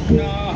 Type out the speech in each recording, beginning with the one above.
Hare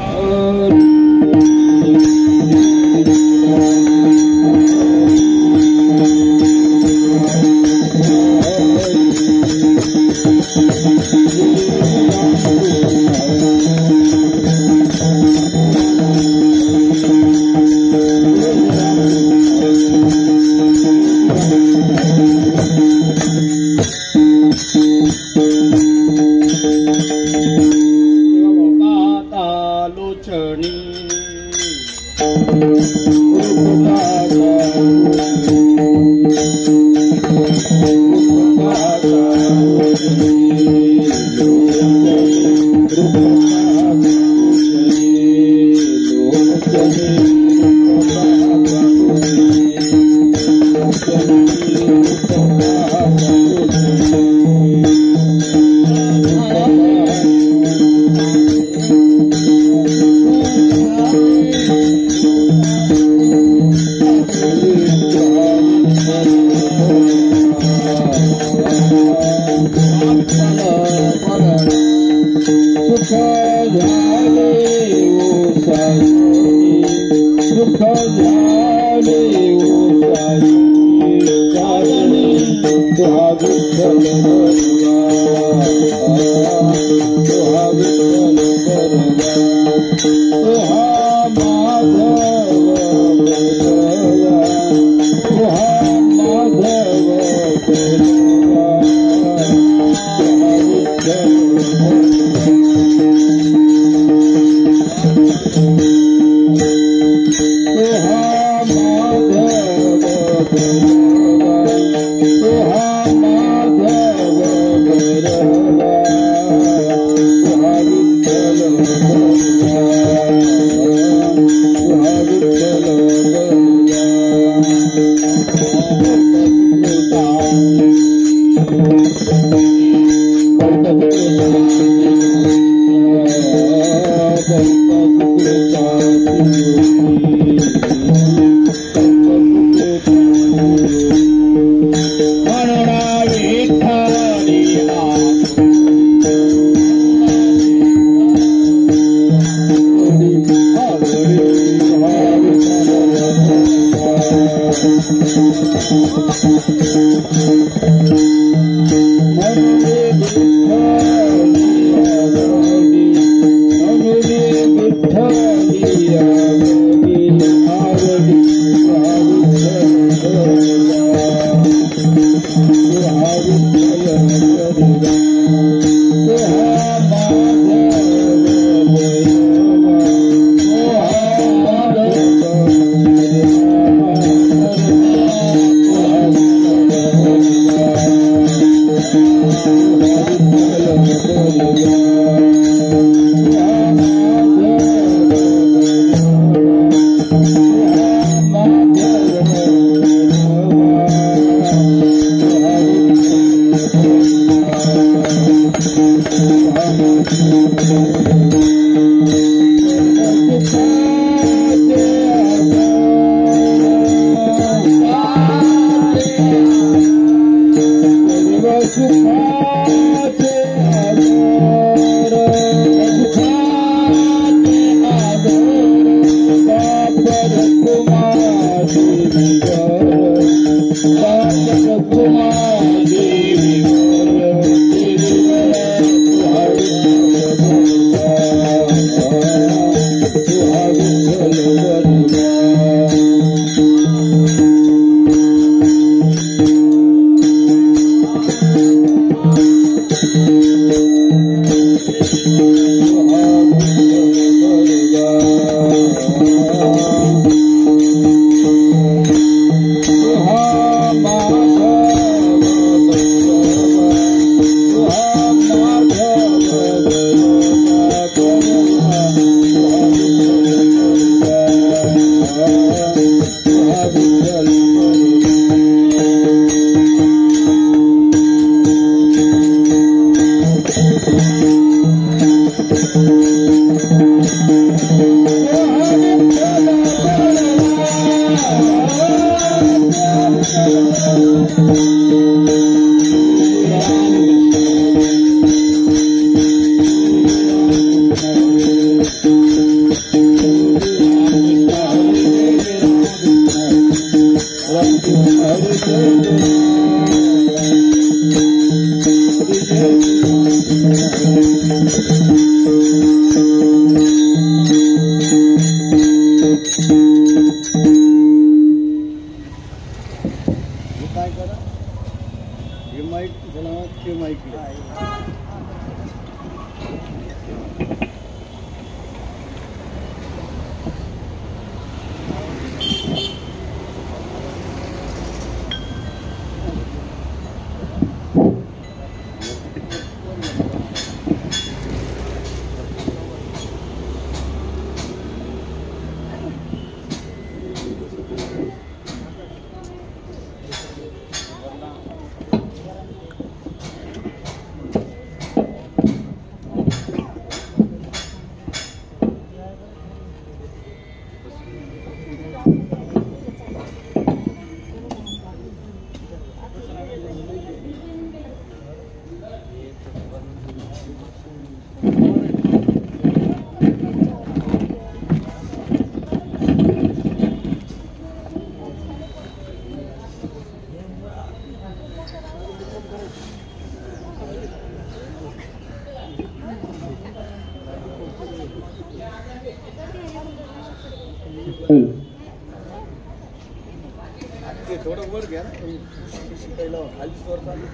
थोडं वर घ्या खाली स्वर चालू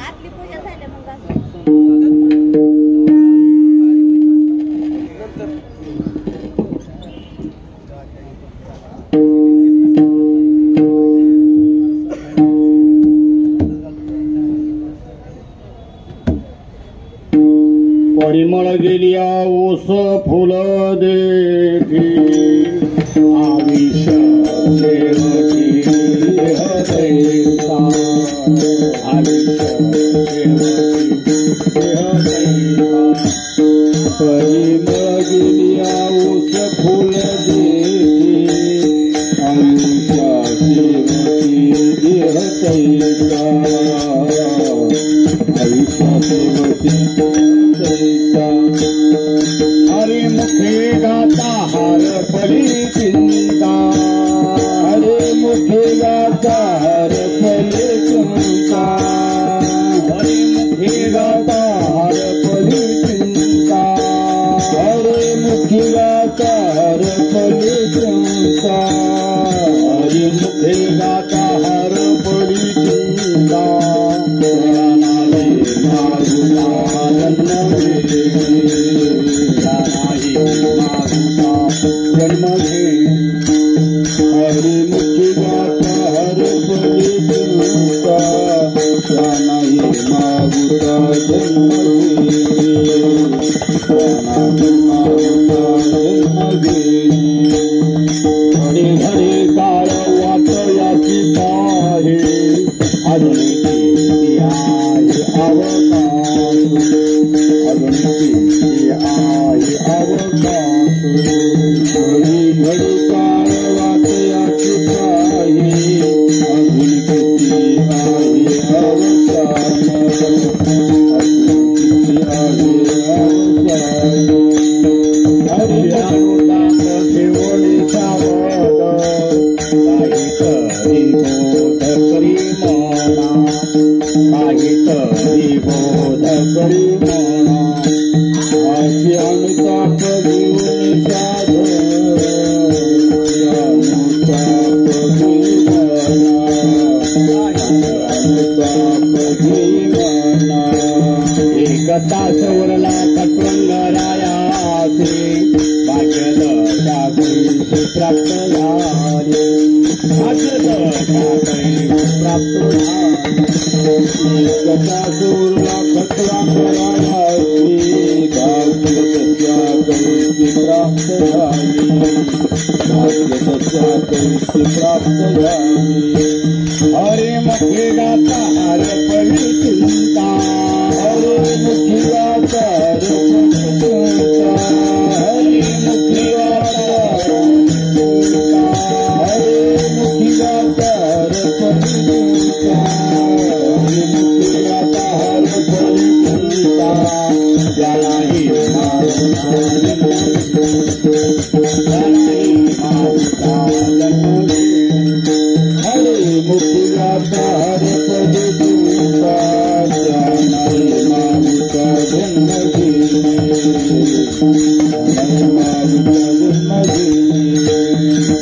आपली पूजा झाली मग परिमळ गेलिया ओस फुल देखी आविष शेवटी हृदयता आविष शेवटी हृदयता परिमळ गेलिया ओस फुल देखी आविष शेवटी हृदयता आविष शेवटी हरे मुखे गाता हर पली चिंता हरे मुखे गाता हर पली चिंता हरे मुखे गाता हर पली चिंता हरे मुखे गाता हर पली चिंता हरे मुखे गाता हर पली चिंता जन्म हरे मुखी गाता हर पली चिंता नहीं मागुता जन्म हरे हरे काळ वाटयाची पाहे अजून एकता सौरला कटवंगरायाचे भाग्यद शास्त्री प्राप्त झाले भाग्यद शास्त्री प्राप्त झाले एकता सौरला कटवंगरायाचे भाग्यद शास्त्री प्राप्त झाले भाग्यद शास्त्री प्राप्त झाले हरे मुखे गाता हर पली चिंता हरे मुखी गाता हर पली चिंता हरे मुखी गाता हरे मुखी गाता हर पली चिंता हरे मुखी गाता हर पली चिंता ज्याला ही हरे मुखी गाता हर पली चिंता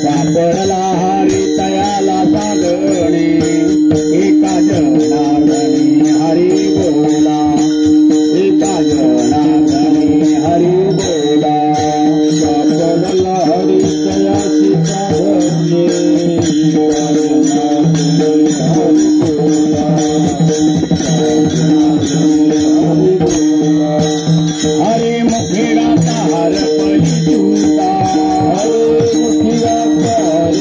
सापडला हरी तयाला सागणे एका जनार्दनी हरी बोला एका जनार्दनी हरी बोला सापडला हरी तयाशी सागणे एका जनार्दनी हरी बोला हरे मुखे गाता हर पली चिंता हरे मुखी गाता हर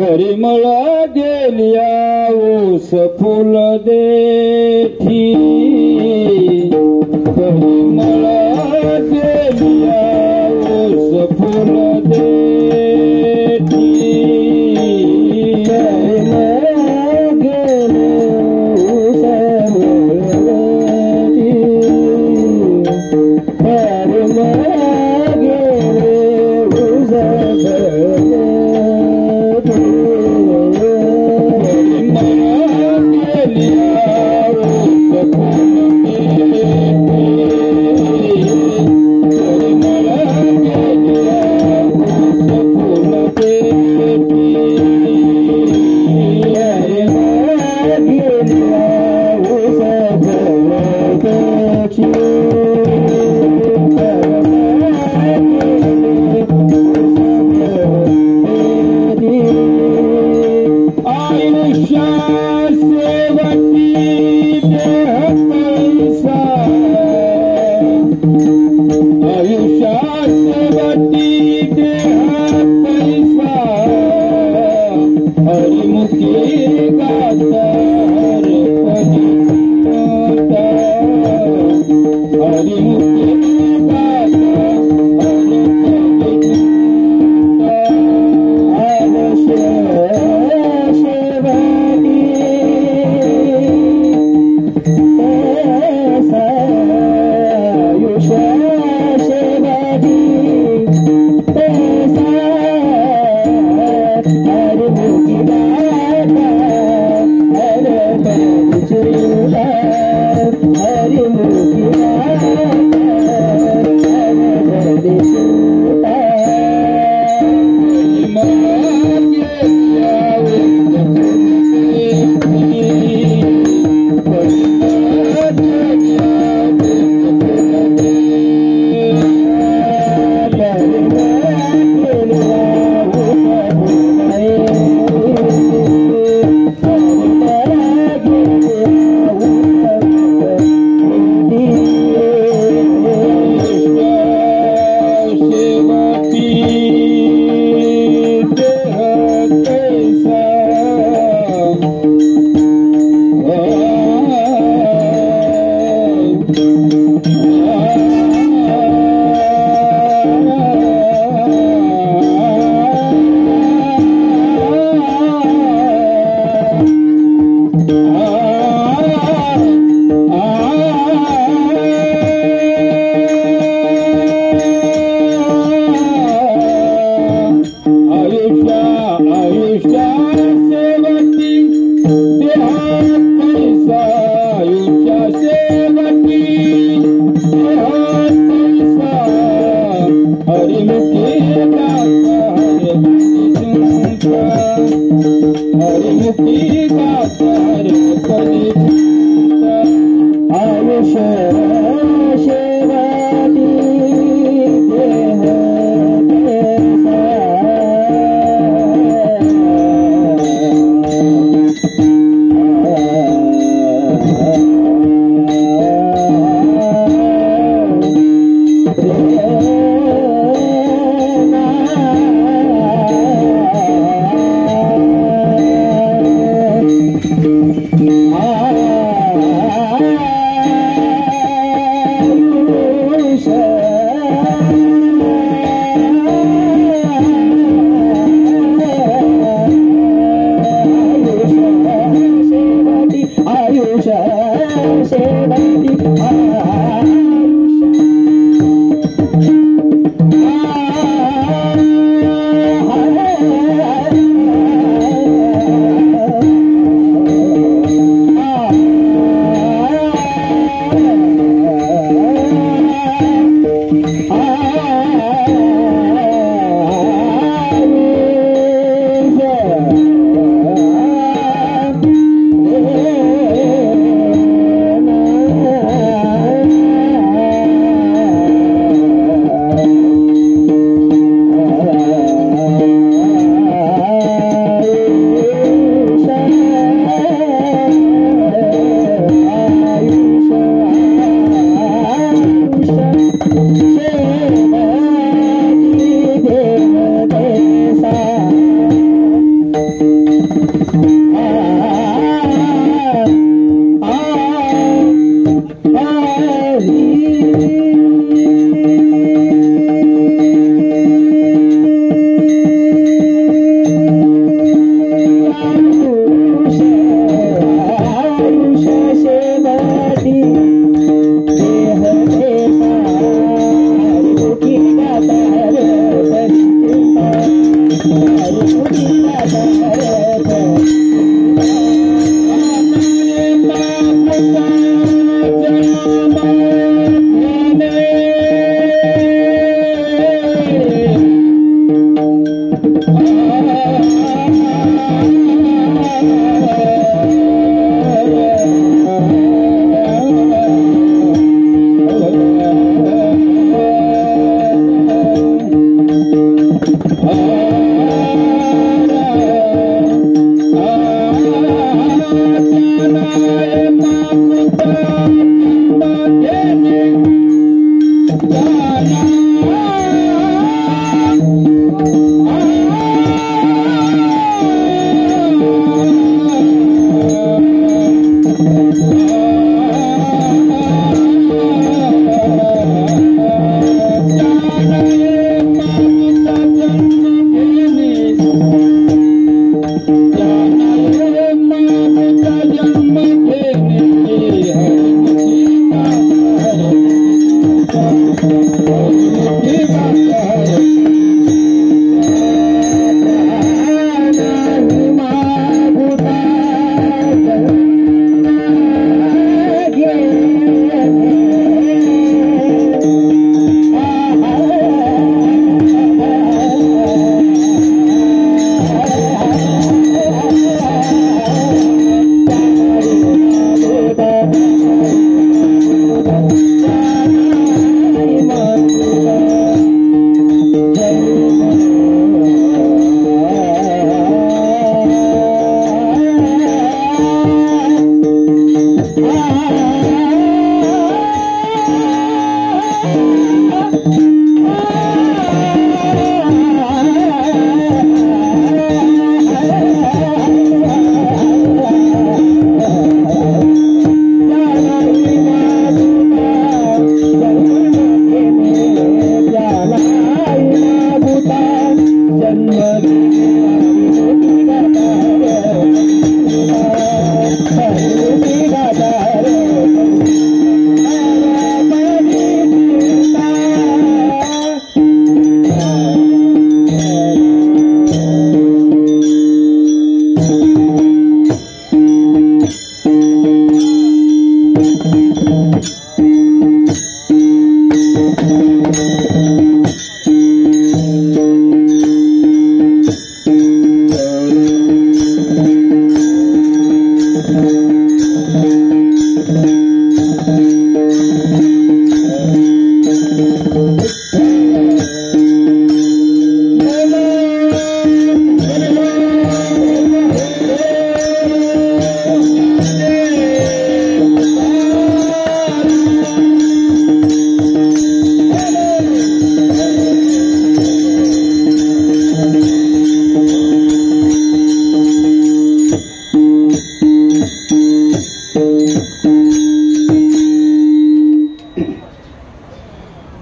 परिमळ गेलिया ऊस फुल देठी परिमळ गेलिया ऊस फुल देठी परिमळ गेले ऊस फुल देठी परिमळ गेले ऊस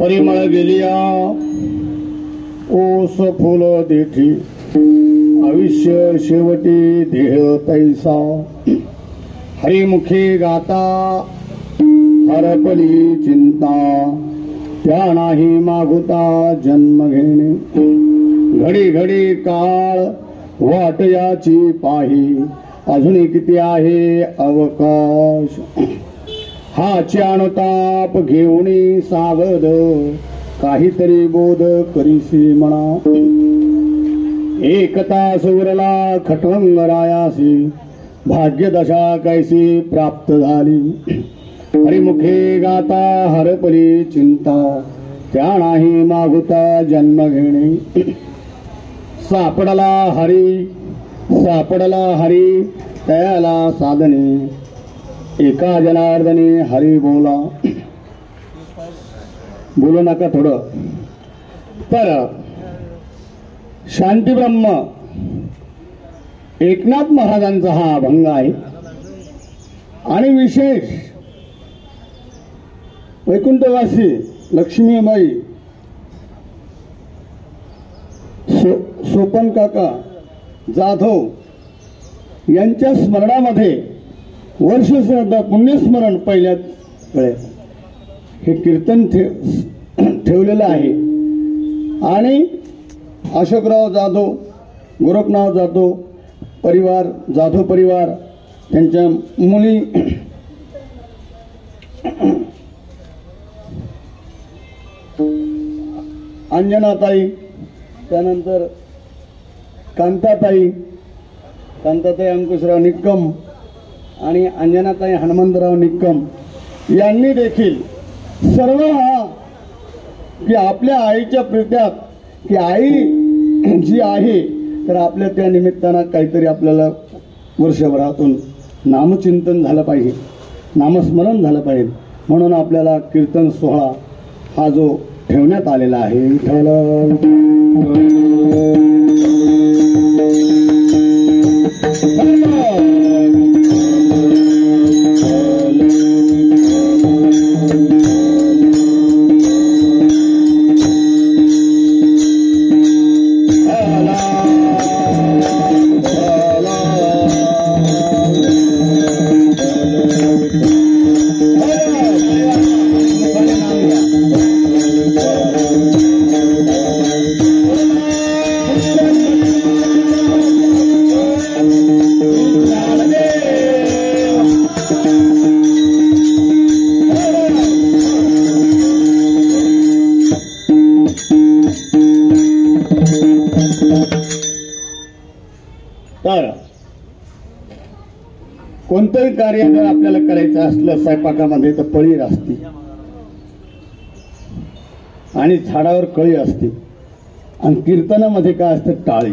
परिमळ गेलिया ओस फुल देठी आयुष्य शेवटी देह तैसा हरिमुखी गाता हरपली चिंता त्या नाही मागुता जन्म घेणे घडी घडी काळ वाट याची पाही अजून किती आहे अवकाश हाची अनुताप घेऊनी सावध काहीतरी बोध करीसी म्हणा एकता सुरला खटवंग रायासी भाग्यदशा कैसी प्राप्त झाली हरिमुखे गाता हरपली चिंता त्या नाही मागुता जन्म घेणे सापडला हरी त्याला साधने एका जनार्दने हरी बोलू नका थोडं तर शांती ब्रह्म एकनाथ महाराजांचा हा अभंग आहे. आणि विशेष वैकुंठवासी लक्ष्मीबाई सोपन काका जाधव यांच्या स्मरणामध्ये वर्षश्रद्धा पुण्यस्मरण पहिल्याच वेळेस हे कीर्तन ठेवलेलं आहे. आणि अशोकराव जाधव, गोरखनाथ जाधव परिवार, जाधव परिवार, त्यांच्या मुली अंजनाताई, त्यानंतर कांताताई अंकुशराव निक्कम आणि अंजनाताई हनुमंतराव निक्कम यांनी देखील सर्व हा की आपल्या आईच्या प्रीत्यात की आई जी आहे तर आपल्या त्या निमित्तानं काहीतरी आपल्याला वर्षभरातून नामचिंतन झालं पाहिजे, नामस्मरण झालं पाहिजे. म्हणून आपल्याला कीर्तन सोहळा हा जो ठेवण्यात आलेला आहे. तर कोणतंही कार्य जर आपल्याला करायचं असलं स्वयंपाकामध्ये तर पळी असते आणि झाडावर कळी असते आणि कीर्तनामध्ये काय असतं, टाळी.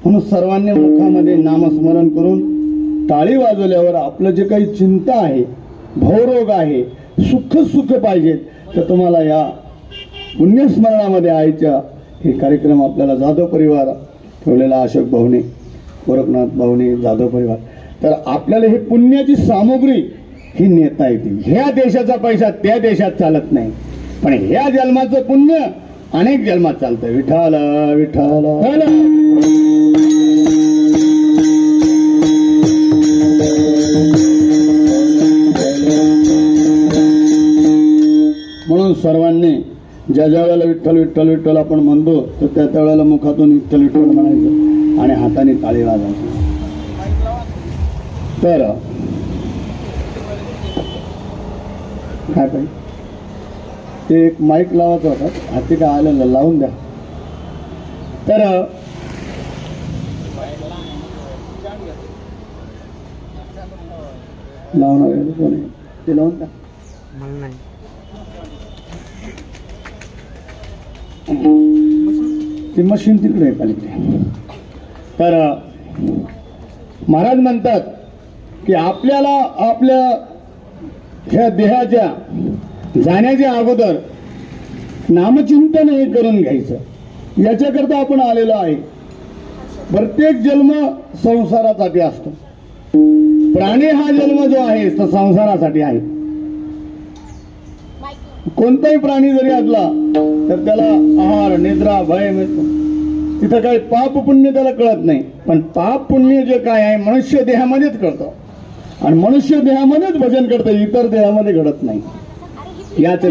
म्हणून सर्वांनी मुखामध्ये नामस्मरण करून टाळी वाजवल्यावर आपलं जे काही चिंता आहे, भवरोग आहे, सुख पाहिजेत तर तुम्हाला या पुण्यस्मरणामध्ये आईच्या हे कार्यक्रम आपल्याला जाधव परिवार ठेवलेला, अशोक भाऊने, गोरखनाथ भाऊने, जाधव परिवार, तर आपल्याला हे पुण्याची सामुग्री ही नेता येते. ह्या देशाचा पैसा त्या देशात चालत नाही, पण ह्या जन्माचं पुण्य अनेक जन्मात चालतं. विठ्ठल विठ्ठल. म्हणून सर्वांनी ज्या वेळेला विठ्ठल विठ्ठल विठ्ठल आपण म्हणतो तर त्या वेळेला मुखातून विठ्ठल विठ्ठल म्हणायचं आणि हाताने टाळी वाजवायची. तर काय पाहिजे ते एक माईक लावायचा होता, हाती काय आलेलं लावून द्या. तर लावणार कोणी ते लावून द्या. ती मशीन तिकडे आहे पलीकडे. तर महाराज म्हणतात की आपल्याला आपल्या ह्या देहाच्या जाण्याच्या अगोदर नामचिंतन हे करून घ्यायचं. याच्याकरता आपण आलेलो आहे. प्रत्येक जन्म संसारासाठी असतो. प्राणी हा जन्म जो आहे तो संसारासाठी आहे. कोणताही प्राणी जरी असला तर त्याला आहार, निद्रा, भय मिळतो. तिथं काही पाप पुण्य त्याला कळत नाही, पण पाप पुण्य जे काय आहे मनुष्य देहामध्येच कळतं आणि मनुष्य देहामध्येच भजन करतं, इतर देहामध्ये घडत नाही. याच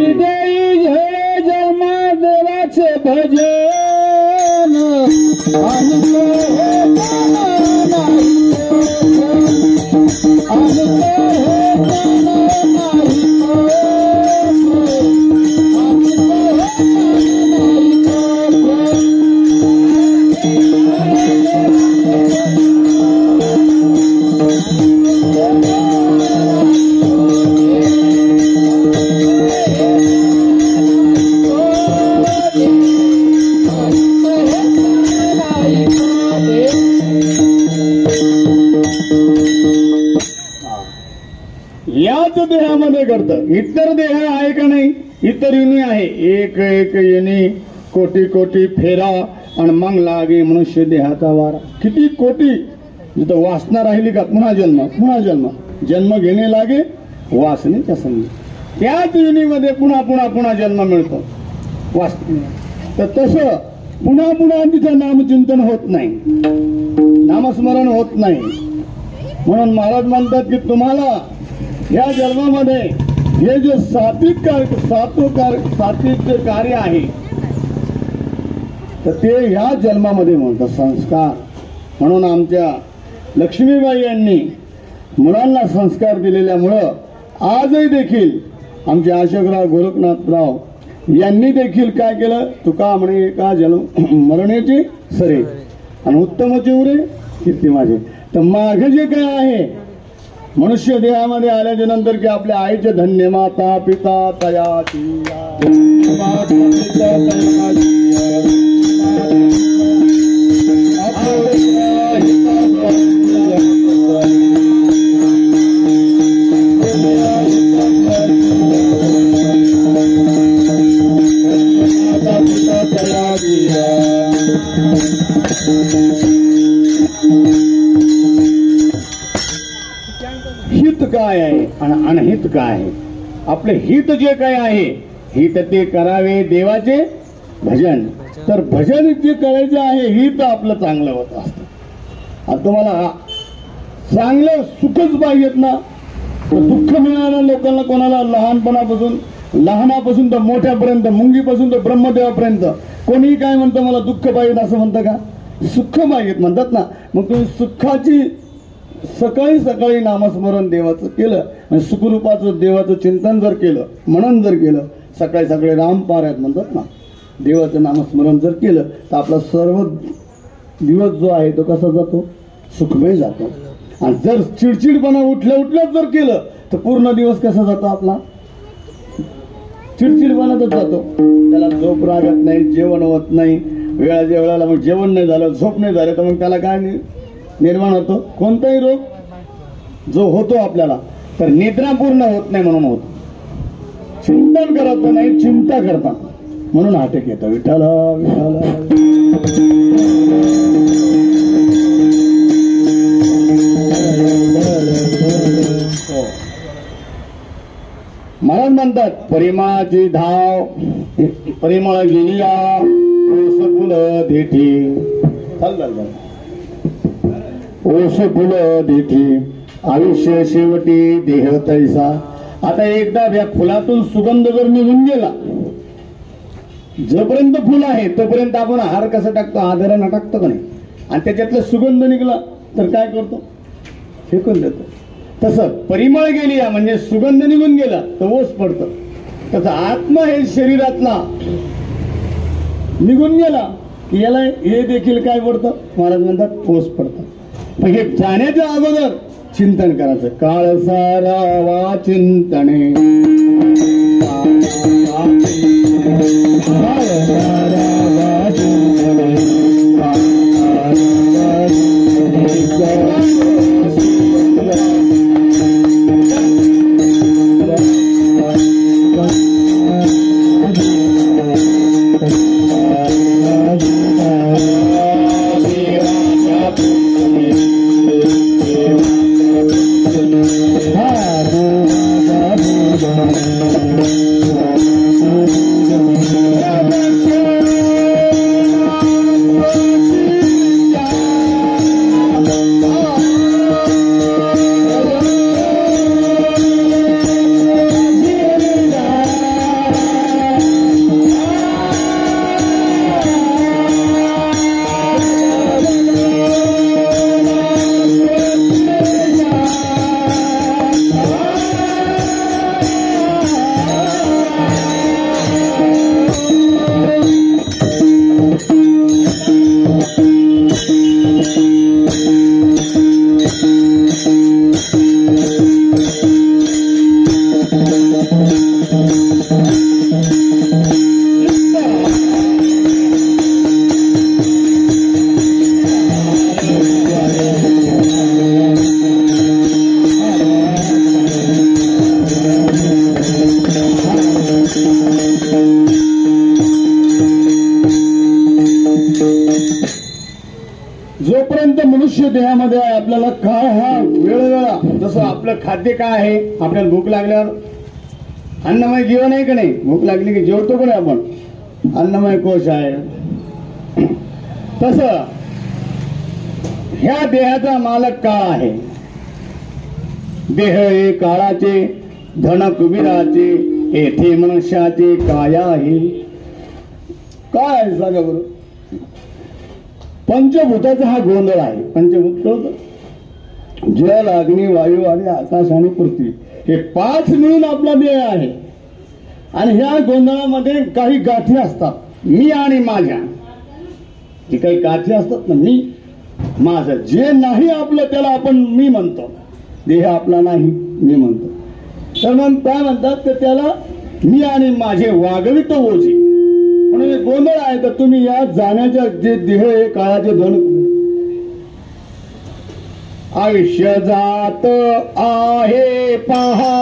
जन्मा देवाचे भजन याच देहामध्ये घडतं. इतर देह आहे का नाही, इतर युनी आहे. एक एक युनी कोटी कोटी फेरा आणि मग लागे मनुष्य देहाचा वारा. किती कोटी जिथं वासना राहिली का पुन्हा जन्म, पुन्हा जन्म, जन्म घेणे लागे वासनेच्या संगी. त्याच योनीमध्ये पुन्हा पुन्हा पुन्हा जन्म मिळतो वासने. तर तसं पुन्हा पुन्हा तिथं नामचिंतन होत नाही, नामस्मरण होत नाही. म्हणून महाराज म्हणतात की तुम्हाला या जन्मामध्ये हे जे सात्विक जे कार्य आहे तर ते ह्या जन्मामध्ये म्हणतात संस्कार. म्हणून आमच्या लक्ष्मीबाई यांनी मुलांना संस्कार दिलेल्यामुळं आजही देखील आमचे अशोकराव गोरखनाथराव यांनी देखील काय केलं, तुका म्हणे का जन्म मरण्याची सरे आणि उत्तम चिवरे कीर्ती माझे. तर मागे जे काय आहे मनुष्य देहामध्ये आल्याच्या नंतर की आपल्या आईचे धन्य माता पिता तयाची हित काय आहे आणि अनहित काय आहे. आपले हित जे काय आहे हित ते करावे देवाचे भजन. तर भजन जे करायचे आहे हित आपलं चांगलं होत असतं. आता तुम्हाला चांगलं सुखच पाहिजेत ना. दुःख मिळणाऱ्या लोकांना कोणाला लहानापासून तर मोठ्यापर्यंत, मुंगीपासून तर ब्रह्मदेवापर्यंत कोणीही काय म्हणतं मला दुःख पाहिजे असं म्हणतं का, सुख पाहिजेत म्हणतात ना. मग तुम्ही सुखाची सकाळी सकाळी नामस्मरण देवाचं केलं आणि सुखरूपाचं देवाचं चिंतन जर केलं, मनन जर केलं, सकाळी सकाळी रामपारायण म्हणतात ना, देवाचं नामस्मरण जर केलं तर आपला सर्व दिवस जो आहे तो कसा जातो, सुखमय जातो. आणि जर चिडचिडपणा उठल्या जर केलं तर पूर्ण दिवस कसा जातो आपला, चिडचिडपणातच जातो. त्याला झोप लागत नाही, जेवण होत नाही, वेळाच्या वेळेला मग जेवण नाही झालं, झोप नाही झालं तर मग त्याला काय निर्माण होतो, कोणताही रोग जो होतो आपल्याला तर निद्रा पूर्ण होत नाही म्हणून होतो. चिंतन करत नाही, चिंता करतात म्हणून अटक येतं. विठाला विठाला महाराज म्हणतात परिमळाची धाव, परिमळ गेलिया ओस फुल देठी, ओस फुल देठी आयुष्य शेवटी देह तैसा. आता एकदा या फुलातून सुगंध जर निघून गेला, जोपर्यंत फुल आहे तोपर्यंत आपण हार कसा टाकतो, आधारानं टाकतो का नाही, आणि त्याच्यातला सुगंध निघला तर काय करतो, फेकून देतो. तसं परिमळ गेली म्हणजे सुगंध निघून गेला तर ओस पडतं. तसं आत्मा हे शरीरातला निघून गेला की याला हे देखील काय पडतं, महाराज म्हणतात ओस पडतं. पण हे जाण्याच्या अगोदर चिंतन करायचं. काळ सारावा चिंतने, काळ सारावा चिंतने, आपल्याला काळ हा वेळोवेळा, जसं आपलं खाद्य काय आहे, आपल्याला भूक लागल्यावर अन्नमय जीवन आहे का नाही, भूक लागली की जेवतो का नाही आपण, अन्नमय कोश आहे. तसं ह्या देहाचा मालक काळ आहे. देह हे काळाचे, धन कुबेराचे, येथे मनुष्याचे काय आहे. काय आहे सांगा बरं. पंचभूताचा हा गोंधळ आहे. पंचभूत जल, अग्नी, वायू आणि आकाश आणि पृथ्वी हे 5 मिळून आपला देह आहे. आणि ह्या गोंधळामध्ये काही गाठी असतात, मी आणि माझ्या. जे काही गाठी असतात ना, मी माझं, जे नाही आपलं त्याला आपण मी म्हणतो. देह आपला नाही, मी म्हणतो. तर मग काय म्हणतात, तर त्याला मी आणि माझे वागवित ओझे म्हणून एक गोंधळ आहे. तर तुम्ही या जाण्याच्या जे देह हे काळाचे धन, आयुष्य जात आहे पहा,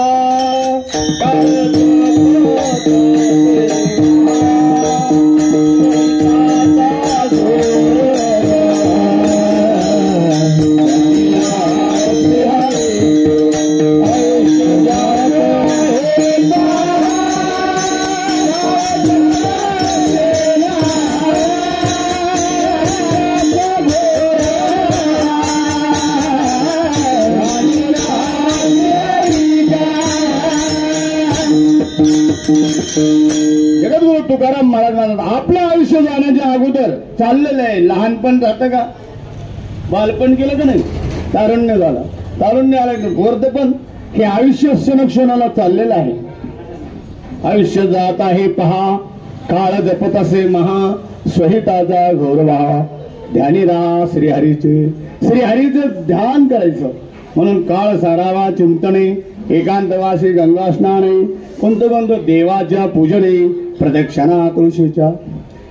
जगद्गुरु तुकाराम महाराज म्हणतात, आपलं आयुष्य जाण्याच्या अगोदर चाललेलं आहे. लहानपण जातं का, बालपण केलं का नाही, तारुण्य झालं, तारुण्य आलं, वृद्धपण, हे आयुष्य क्षणक्षणाला चाललेलं आहे. आयुष्य जात आहे पहा, काळ जपत असे महा, स्वहिताचा गौरवा, ध्यानी राहा श्रीहरीचे. श्रीहरीचं ध्यान करायचं म्हणून काळ सारावा चिंतने, एकांतवासी गंगा स्नाने, कोणतं देवाच्या पूजने, प्रदक्षिणा तुळशीच्या,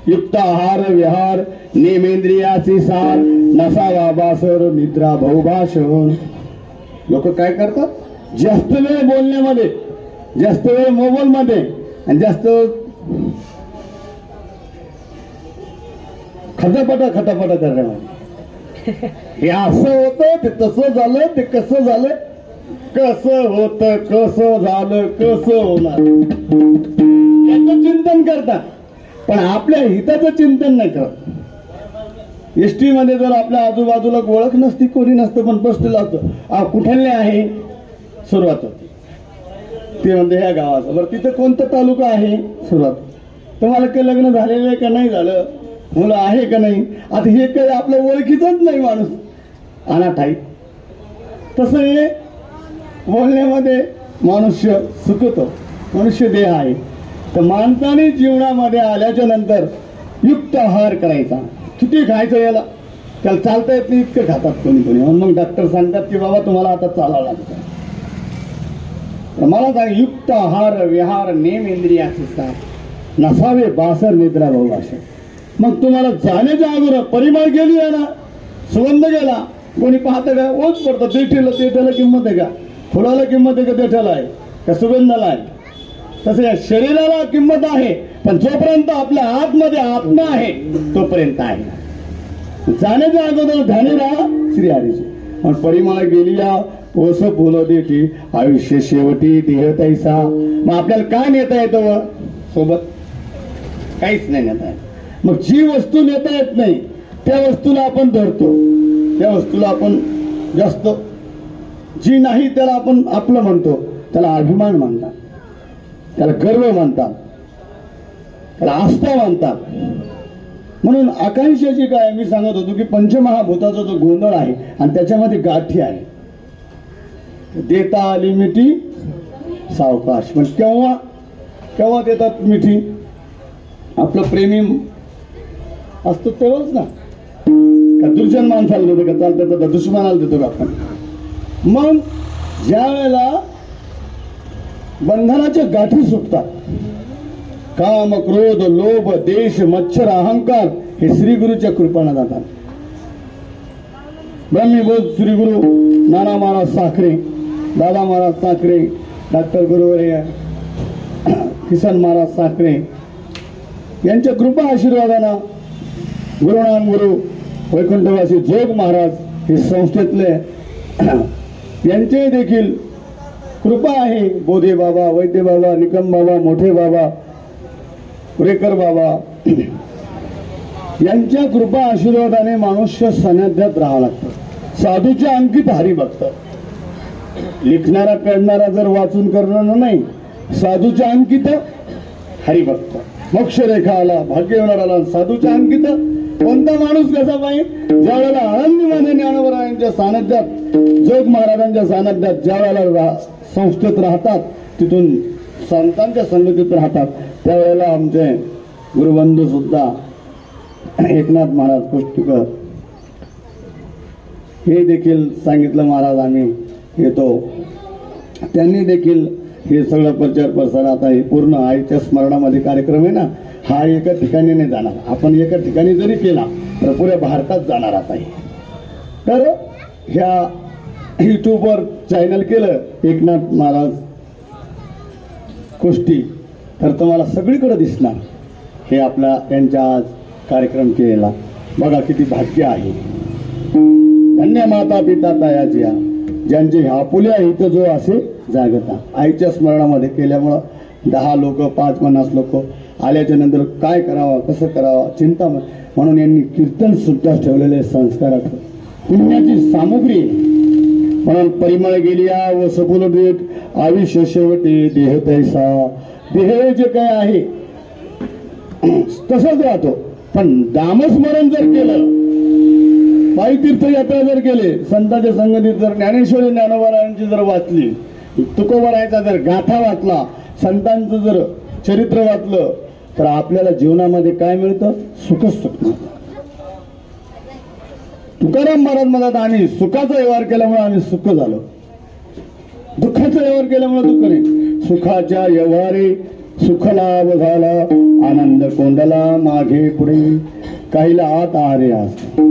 युक्त आहार विहार, नेमेंद्रियाची सार, नसावा बासर, निद्रा बहुभाषण. लोक काय करतात, जास्त वेळ बोलण्यामध्ये, जास्त वेळ मोबाईल मध्ये, आणि जास्त खटापटा करण्यामध्ये. हे असं होतं, ते तसं झालं, ते कसं झालं, कसं होत, कसं झालं, कसं होणार, याचं चिंतन करतात. पण आपल्या हिताचं चिंतन नाही करत. एसटी मध्ये जर आपल्या आजूबाजूला ओळख नसती, कोणी नसतं, पण बसलेलं असतं, कुठले आहे, सुरुवात होती. ते म्हणते ह्या गावाचं, बरं तिथं कोणता तालुका आहे, सुरुवात. तुम्हाला काही लग्न झालेलं आहे का नाही झालं, मुलं आहे का नाही. आता हे काही आपल्या ओळखीचंच नाही माणूस, अनाथ आहे. तसं हे बोलण्यामध्ये मनुष्य सुखतो, मनुष्य देह आहे. तर माणसाने जीवनामध्ये आल्याच्या नंतर युक्त आहार करायचा. किती खायचं याला, त्याला चालता येत नाही इतकं खातात कोणी कोणी. मग डॉक्टर सांगतात की बाबा तुम्हाला आता चालावं लागतं. तर मला सांग, युक्त आहार विहार, नेम इंद्रियाचे सार, नसावे बासर, निद्रा बहुभाषण. मग तुम्हाला जाण्याच्या अगोदर परिमळ गेली आहे ना, सुगंध गेला, कोणी पाहतं का, ओच पडतं. देठेला किंमत आहे का, फुलाला किंमत आहे का, देठाला आहे का, सुगंधाला आहे. तसं या शरीराला किंमत आहे, पण जोपर्यंत आपल्या आतमध्ये आत्मा आहे तोपर्यंत आहे. जाण्याच्या अगोदर ध्यानी राहा श्रीहरीचे. पण परिमळ गेली या ओस फुलं देठी, आयुष्य शेवटी देह तैसा. मग आपल्याला काय नेता येतं सोबत, काहीच नाही नेता येत. मग जी वस्तू नेता येत नाही त्या वस्तूला आपण धरतो, त्या वस्तूला आपण जास्त, जी नाही त्याला आपण आपलं म्हणतो, त्याला अभिमान म्हणतात, त्याला गर्व म्हणतात, त्याला आस्था म्हणतात. म्हणून आकांक्षाची काय, मी सांगत होतो की पंचमहाभूताचा जो गोंधळ आहे आणि त्याच्यामध्ये गाठी आहे. देता आली मिठी सावकाश, पण केव्हा केव्हा देतात मिठी, आपलं प्रेमी असतो तेव्हाच ना. का दुर्जन माणसाला देतो का, चालतं तर दुश्मनाला देतो का आपण. मग ज्या वेळेला बंधनाच्या गाठी सुटतात, काम क्रोध लोभ देश मच्छर अहंकार हे श्रीगुरूच्या कृपाने जातात. ब्रह्मीबोध श्रीगुरु नाना महाराज साखरे, दादा महाराज साखरे, डॉक्टर गुरुवर्य किसन महाराज साखरे यांच्या कृपा आशीर्वादानं गुरुनाम गुरु वैकुंठवासी जोग महाराज हे संस्थेतले यांचे देखील कृपा आहे. बोधे बाबा, वैद्य बाबा, निकम बाबा, मोठे बाबा, पुरेकर बाबा यांच्या कृपा आशीर्वादाने मनुष्य सान्निध्यात राहावं लागतं. साधूच्या अंकित हरिभक्त. लिखणारा करणारा जर वाचून करणार नाही, साधूच्या अंकित हरिभक्त. मोक्षरेखा आला, भाग्यवनार आला, साधूच्या अंकित. कोणता माणूस कसा पाहिजे? ज्या वेळेला आनंदीमाने ज्ञानोबरायांच्या सान्निध्यात, जोग महाराजांच्या सान्निध्यात ज्या वेळेला संस्थेत राहतात, तिथून संतांच्या संगतीत राहतात, त्यावेळेला आमचे गुरुबंधू सुद्धा एकनाथ महाराज कुष्टीकर हे देखील सांगितलं, महाराज आम्ही येतो. त्यांनी देखील हे सगळं प्रचार प्रसार, आता हे पूर्ण आईच्या स्मरणामध्ये कार्यक्रम आहे ना, हा एका ठिकाणी नाही जाणार. आपण एका ठिकाणी जरी केला तर पुऱ्या भारतात जाणार आता हे. तर ह्या युट्यूबवर चॅनल केलं एकनाथ महाराज कुष्टी, तर तुम्हाला सगळीकडे दिसणार हे आपला त्यांच्या आज कार्यक्रम केलेला. बघा किती भाग्य आहे. धन्य माता पिता तयाच्या ज्यांचे आपुल्या इथं जो असे जागता. आईच्या स्मरणामध्ये केल्यामुळं 10 लोक 5-50 लोक आल्याच्या नंतर काय करावं, कसं करावं चिंता, म्हणून यांनी कीर्तन सुद्धा ठेवलेले संस्कारात पुण्याची सामुग्री. म्हणून परिमळ गेलिया व सपुल देत आयुष्य शेवटी देह तैसा. देह जे काय आहे तसंच राहतो, पण नामस्मरण जर केलं, पायी तीर्थयात्रा जर केले, संतांच्या संगतीत जर ज्ञानेश्वरी ज्ञानोबरायांची जर वाचली, तुकोबरायचा जर गाथा वाचला, संतांचं जर चरित्र वाचलं, तर आपल्याला जीवनामध्ये काय मिळतं? सुखच सुख मिळतं. तुकाराम महाराज म्हणतात आम्ही सुखाचा व्यवहार केल्यामुळे आम्ही सुख झालो, दुःखाचा व्यवहार केल्यामुळे दुःख नाही. सुखाच्या व्यवहारी सुख लाभ झाला, आनंद कोंडला मागे पुढे. काहीला आत आहारी असतो,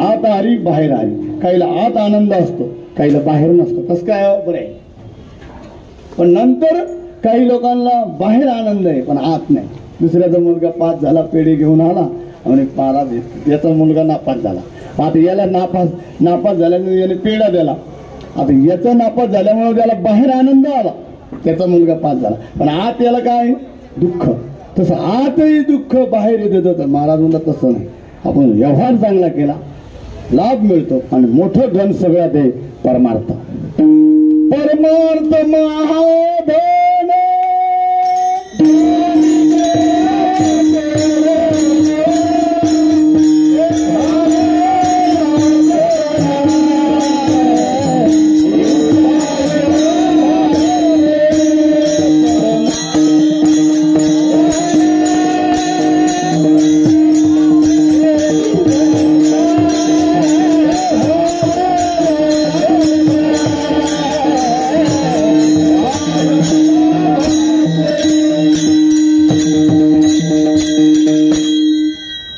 आत आहारी बाहेर आली. काहीला आत आनंद असतो, काहीला बाहेर नसतो. कसं काय बरं आहे? पण नंतर काही लोकांना बाहेर आनंद आहे पण आत नाही. दुसऱ्याचा मुलगा पास झाला, पेढे घेऊन आला आणि महाराज याचा मुलगा नापास झाला. आता याला नापास झाल्याने याने पेढा दिला. आता याचा नापास झाल्यामुळे त्याला बाहेर आनंद आला, त्याचा मुलगा पास झाला, पण आत याला काय? दुःख. तसं आतही दुःख बाहेर येत होतं. महाराज म्हणतात तसं नाही, आपण व्यवहार चांगला केला, लाभ मिळतो आणि मोठं धन सगळ्यात आहे परमार्थ. परमार्थ महाधन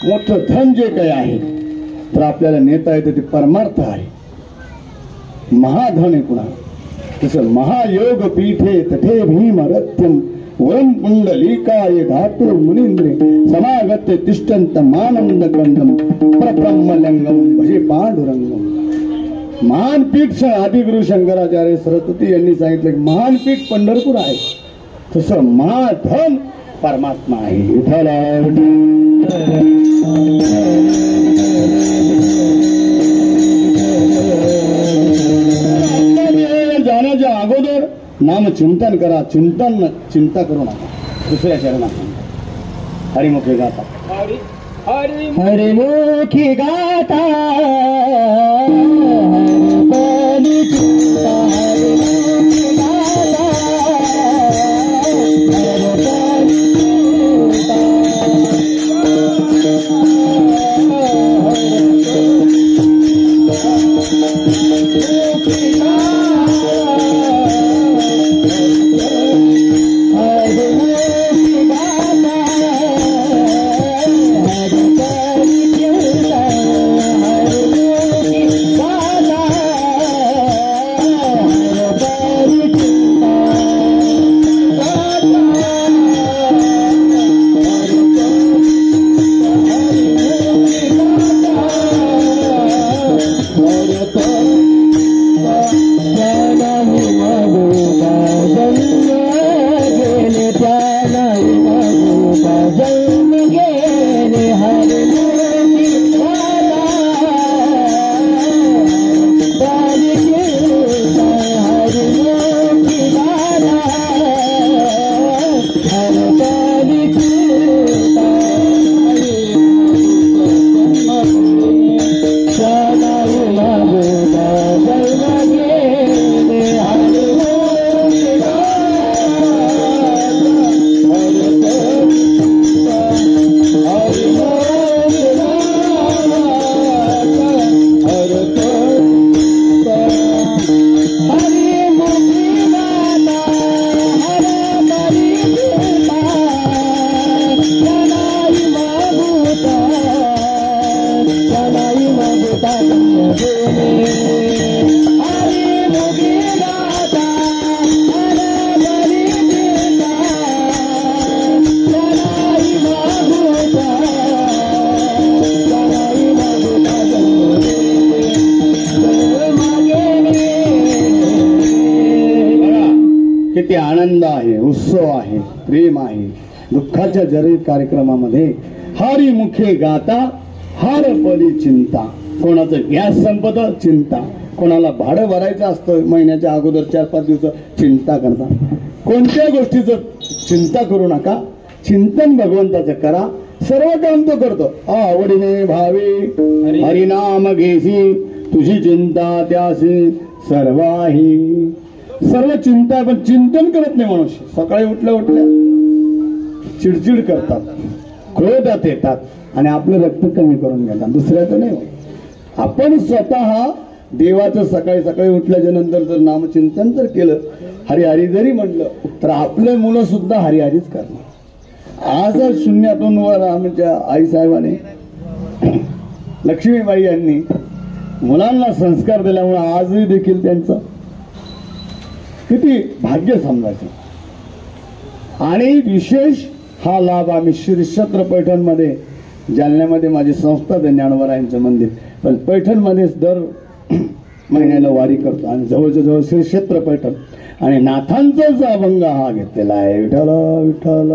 मोठं धन जे काही आहे तर आपल्याला नेता येतं ते परमार्थ आहे. महाधन आहे कुणा. तसं महायोग पीठे तठे भीम रथ्यम वरम पुंडलिकाय धातु मुनींद्रे समागत्य तिष्ठंत मानंद कंदम प्रब्रह्मलिंगम भजे पांडुरंगम. महानपीठ आदिगुरु शंकराचार्य सरस्वती यांनी सांगितलं की महानपीठ पंढरपूर आहे, तसं महाधन परमात्मा आहे. जाण्याच्या अगोदर नाम चिंतन करा. चिंता करू नका. दुसऱ्या चरणात हरिमुखी गाता, हरिमुखी गाता, Bye. तेथे आनंद आहे, उत्सव आहे, प्रेम आहे. दुःखाच्या जरी कार्यक्रमामध्ये हरी मुखे गाता हरपली चिंता. कोणाचं गॅस संपत चिंता, कोणाला भाडं भरायचं असतं महिन्याच्या अगोदर 4-5 दिवस चिंता करता. कोणत्या गोष्टीचं चिंता करू नका, चिंतन भगवंताचं करा. सर्व काम तो करतो. आवडीने भावे हरिनाम घेसी, तुझी चिंता त्यासी सर्व आहे. सर्व चिंता, पण चिंतन करत नाही मनुष्य. सकाळी उठल्या उठल्या चिडचिड करतात, क्रोधात येतात आणि आपलं रक्त कमी करून घेतात. दुसऱ्याचं नाही. आपण स्वतः देवाचं सकाळी सकाळी उठल्याच्या नंतर जर नामचिंतन जर केलं, हरिहरी जरी म्हटलं, तर आपले मुलं सुद्धा हरिहरीच करणार. आज शून्यातून वर आमच्या आईसाहेबाने लक्ष्मीबाई यांनी मुलांना संस्कार दिल्यामुळे आजही देखील त्यांचं किती भाग्य समजायचं. आणि विशेष हा लाभ आम्ही श्री क्षेत्र पैठणमध्ये, जालन्यामध्ये माझी संस्था आहे ज्ञानोबरायांचं मंदिर, पण पैठणमध्येच दर महिन्याला वारी करतो. आणि जवळच्या जवळ श्री क्षेत्र पैठण आणि नाथांचाच अभंग हा घेतलेला आहे. विठ्ठल विठ्ठल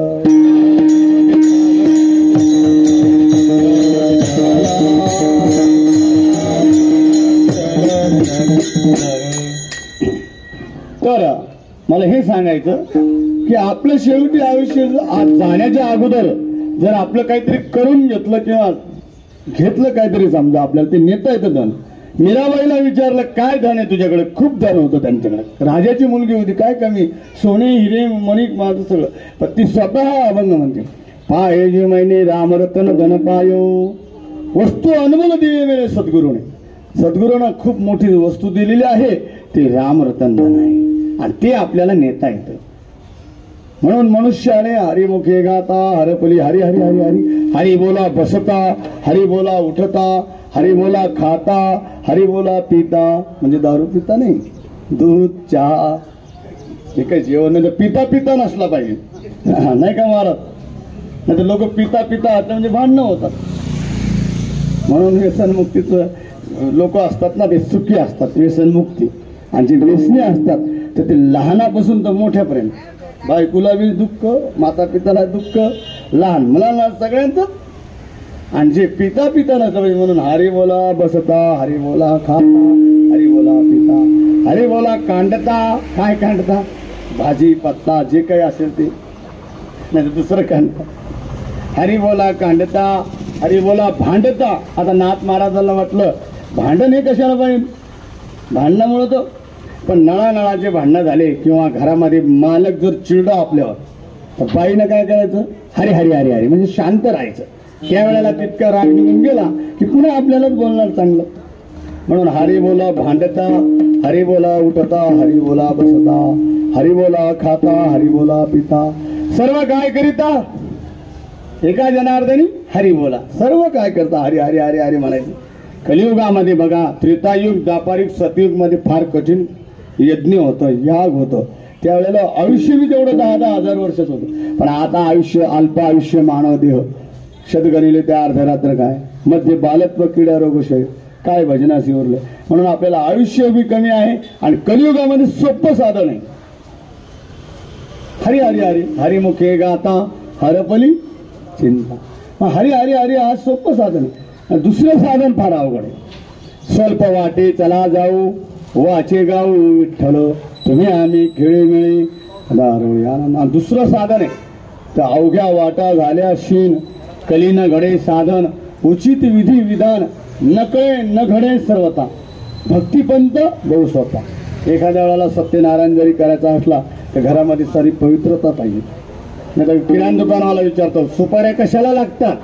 तर मला हे सांगायचं की आपलं शेवटी आयुष्य जाण्याच्या अगोदर जर आपलं काहीतरी करून घेतलं किंवा घेतलं काहीतरी, समजा आपल्याला ते नेता येतं धन. मीराबाईला विचारलं काय धन आहे तुझ्याकडे? खूप धन होतं त्यांच्याकडे. राजाची मुलगी होती, काय कमी, सोने हिरे मणिक माझं सगळं. पण ती स्वतः अभंग म्हणते, पाये जे महिने रामरतन धन पायो, वस्तू अनमोल दिली मेरे सद्गुरूने. सद्गुरूंना खूप मोठी वस्तू दिलेली आहे, ते रामरतन धन आहे आणि ते आपल्याला नेता येतं. म्हणून मनुष्याने हरिमुखे गाता हरपली हरी हरी हरी हरी. हरी बोला बसता, हरी बोला उठता, हरी बोला खाता, हरी बोला पिता. म्हणजे दारू पिता नाही, दूध चहा हे काही जेवण नाही. पिता पिता नसला पाहिजे, नाही का महाराज? नाही तर लोक पिता पिता आता म्हणजे भांडणं होतात. म्हणून व्यसनमुक्तीचं लोक असतात ना, ते सुखी असतात व्यसनमुक्ती. आणि जे व्यसनी असतात तर ते लहानापासून तर मोठ्यापर्यंत, बायकोला बी दुःख, माता पिताला दुःख, लहान मुलांना सगळ्यांचं. आणि जे पिता पिता नसतं, म्हणून हरी बोला बसता, हरी बोला खाता, हरी बोला पिता, हरी बोला कांडता. काय कांडता? भाजी पत्ता जे काही असेल ते, नाही तर दुसरं कांडता. हरी बोला कांडता, हरी बोला भांडता. आता नाथ महाराजांना वाटलं भांडण हे कशाला पाहिजे, भांडणामुळे तो. पण नळानळाचे भांडणं झाले किंवा घरामध्ये मालक जर चिडला आपल्यावर, तर बाईनं काय करायचं? हरी हरी हरी हरी म्हणजे शांत राहायचं. त्यावेळेला तितका राग निघून गेला की पुन्हा आपल्यालाच बोलणार चांगलं. म्हणून हरी बोला भांडता, हरी बोला उठता, हरी बोला बसता, हरी बोला खाता, हरी बोला पिता. सर्व काय करिता एका जनार्दनी हरी बोला. सर्व काय करता हरी हरी हरी हरी म्हणायचं. कलियुगामध्ये बघा, त्रेतायुग द्वापारयुग सतयुग मध्ये फार कठीण यज्ञ होतं, याग होतं. त्यावेळेला आयुष्य बी तेवढं 10-10 हजार वर्षच होतं. पण आता आयुष्य अल्प आयुष्य मानव देह शतगणिले त्या अर्धरात्र काय मध्ये बालत्व क्रीडा रोगशय काय भजनासी उरले. म्हणून आपल्याला आयुष्य बी कमी आहे आणि कलियुगामध्ये सोपं साधन आहे. हरी हरी हरी हरिमुखे गाता हरपली चिंता. हरी हरी हरी हा सोपं साधन आहे. दुसरं साधन फार अवघड आहे. स्वल्प वाटे चला जाऊ वाचे गाऊ विठ्ठल तुम्ही आम्ही खेळे मिळे दारुळी आनंद. दुसरं साधन आहे तर अवघ्या वाटा झाल्या शीन कलीन घडे साधन उचित विधी विधान नकळे न घडे सर्वता भक्तिपंत बहु स्वतः. एखाद्या वेळेला सत्यनारायण जरी करायचा असला तर घरामध्ये सारी पवित्रता पाहिजे. नाही तर किराणा दुकानवाला विचारतो सुपाऱ्या कशाला लागतात,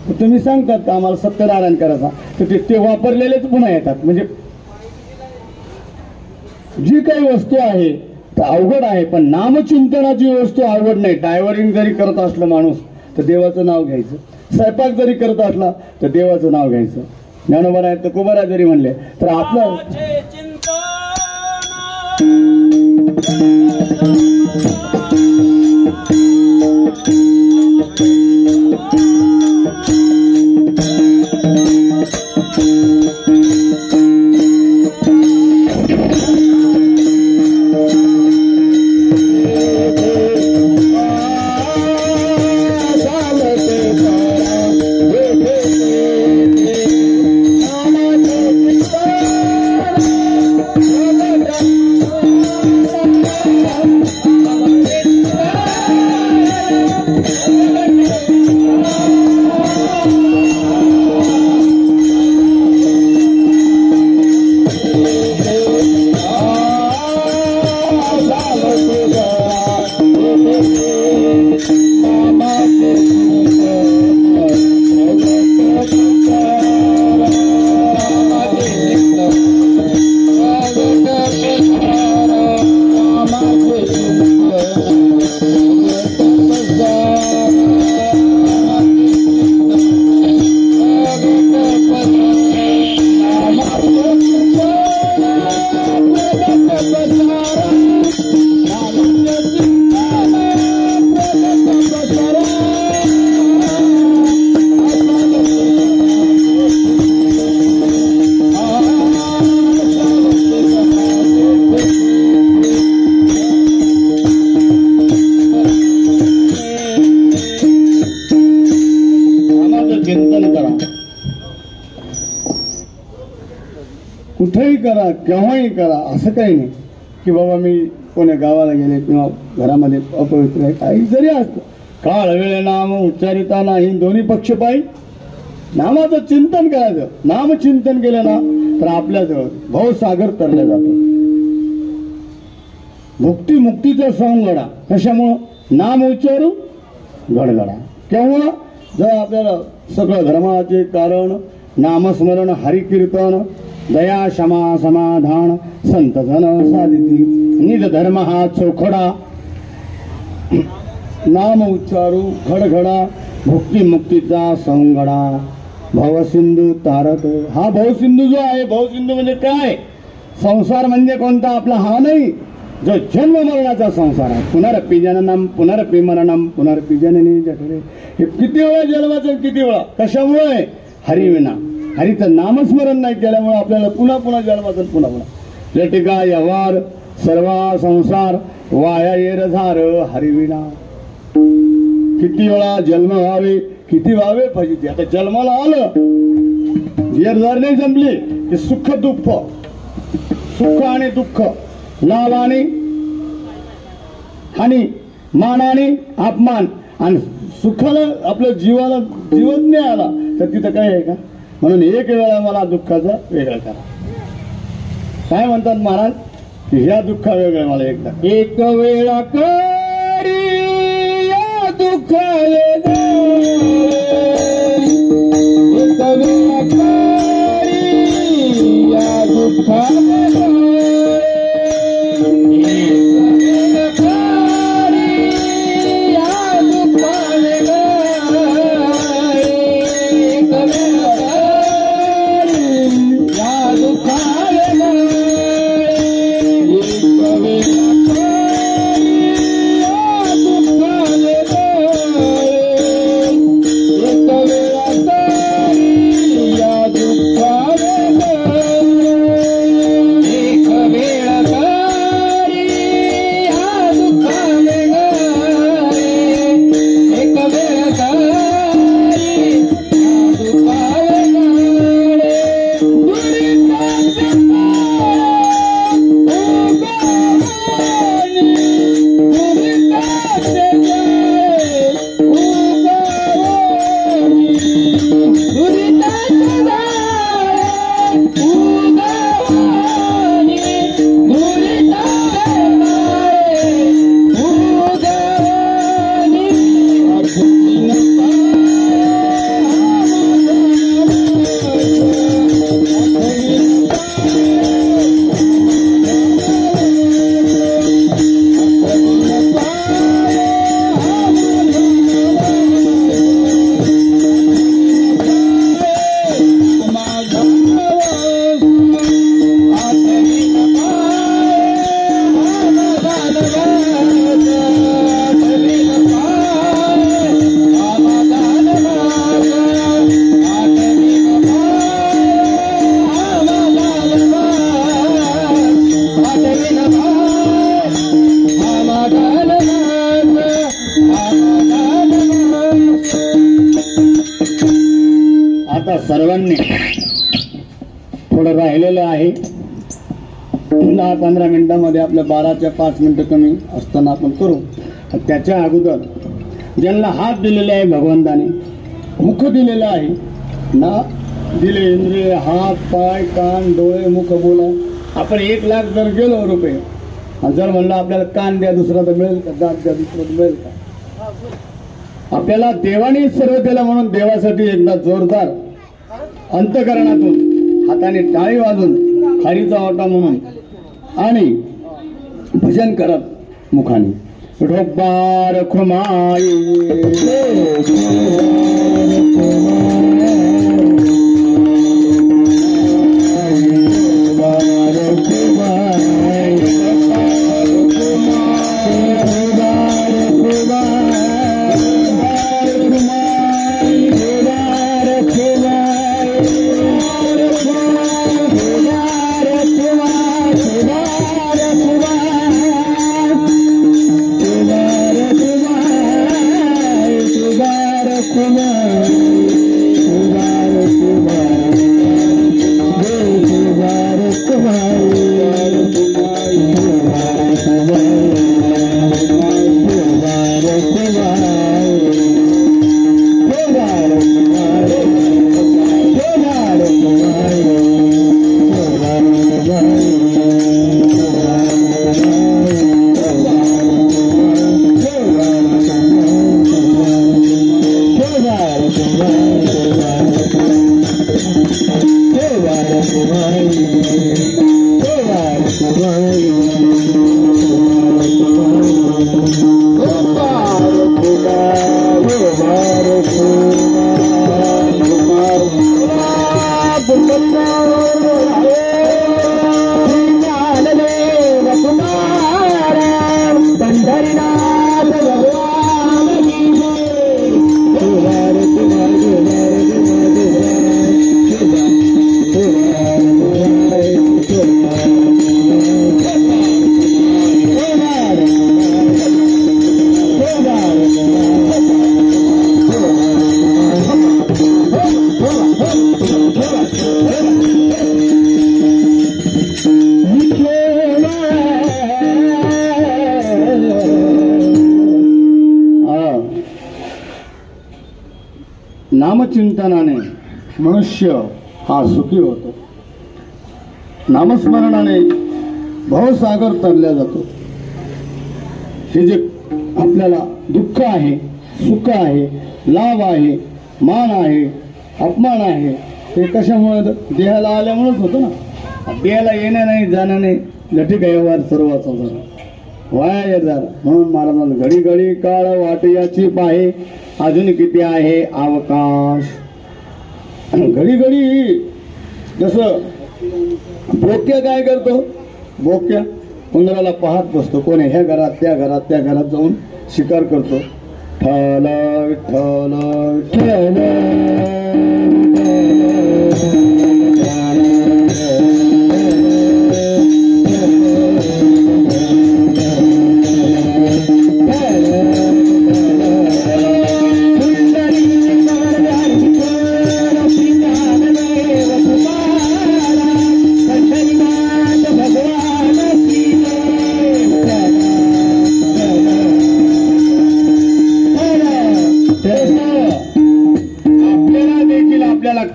तर तुम्ही सांगतात का आम्हाला सत्यनारायण करायचा, तर ते वापरलेलेच पुन्हा येतात. म्हणजे जी काही वस्तू आहे तर अवघड आहे, पण नामचिंतनाची वस्तू अवघड नाही. डायव्हरिंग जरी करत असलं माणूस तर देवाचं नाव घ्यायचं. स्वयंपाक जरी करत असला तर देवाचं नाव घ्यायचं. ज्ञानोबा आहेत तर कुमारा जरी म्हणले तर आपलं करा केव्हाही करा, असं काही नाही की बाबा मी कोण्या गावाला गेले किंवा घरामध्ये अपवित्र आहे, काही जरी असतं काळ वेळ नाम उच्चारिता नाही दोन्ही पक्ष पायी नामाचं चिंतन करायचं. नामचिंतन केलं ना तर आपल्याजवळ भवसागर तरला जातो. भुक्ती मुक्तीचा संगडा कशामुळं? नाम उच्चारू गडगडा. केव्हा? जर आपल्याला सगळं धर्माचे कारण नामस्मरण हरिकीर्तन दया क्षमा समाधान संत जन साधिती निज धर्म हा चोखडा नाम उच्चारू घडघडा भुक्ती मुक्तीचा संगडा भवसिंधू तारक. हा भवसिंधू जो आहे, भवसिंधू म्हणजे काय? संसार म्हणजे कोणता आपला हा नाही, जो जन्म मरणाचा संसार आहे. पुनरपि जननम पुनरपि मरणम पुनरपि जननी जठरे. हे किती वेळा जन्माचं, किती वेळा? कशामुळे? हरिविना, हरीचं नामस्मरण नाही केल्यामुळे आपल्याला पुन्हा पुन्हा जन्माचं, पुन्हा पुन्हा लटिका व्यवहार सर्वा संसार वाया येर झार हरिविना. किती वेळा जन्म व्हावे, किती व्हावे फजिती. आता जन्माला आलं, येरझार नाही जमली की सुख दुःख, सुख आणि दुःख, लाभ आणि हानी, मान आणि अपमान. आणि सुखाला आपल्या जीवाला जीवच नाही आला तर तिथं काय आहे का? म्हणून एक वेळा मला दुःखाचा वेगळा करा. काय म्हणतात महाराज की ह्या दुःखा वेगळं मला एकदा एक वेळा करी या दुःख वेगळं, एक वेळा करी या दुःखा सर्वांनी थोडं राहिलेलं आहे. 10-15 मिनिटांमध्ये आपल्या 12च्या 5 मिनिटं कमी असताना आपण करू. त्याच्या अगोदर ज्यांना हात दिलेले आहे भगवंताने, मुख दिलेलं आहे ना, दिले इंद्रिय हात पाय कान डोळे मुख बोला. आपण 1 लाख जर गेलो रुपये, जर म्हणलं आपल्याला कान द्या दुसरा तर मिळेल का? दात द्या दुसरा तर मिळेल का? आपल्याला देवाने सर्व दिलं म्हणून देवासाठी एकदा जोरदार अंतकरणातून हाताने टाळी वाजून खारीचा ओटा म्हणून आणि भजन करत मुखाने ढोबार खुमाई नामचिंतनाने मनुष्य हा सुखी होतो. नामस्मरणाने भवसागर तरल्या जातो. हे जे आपल्याला दुःख आहे, सुख आहे, लाभ आहे, मान आहे, अपमान आहे, हे कशामुळे देहाला आल्यामुळेच होतं ना. देहाला येणं नाही, जाणं नाही, लठी व्यवहार सर्वाचा झाला वाया येणार. म्हणून महाराजांना घडी घडी काळ वाट याची पाहे, अजून किती आहे अवकाश. घडी घडी जसं बोक्या काय करतो, बोक्या उंदराला पाहत बसतो. कोणी ह्या घरात त्या घरात त्या घरात जाऊन शिकार करतो. ठल ठल ठल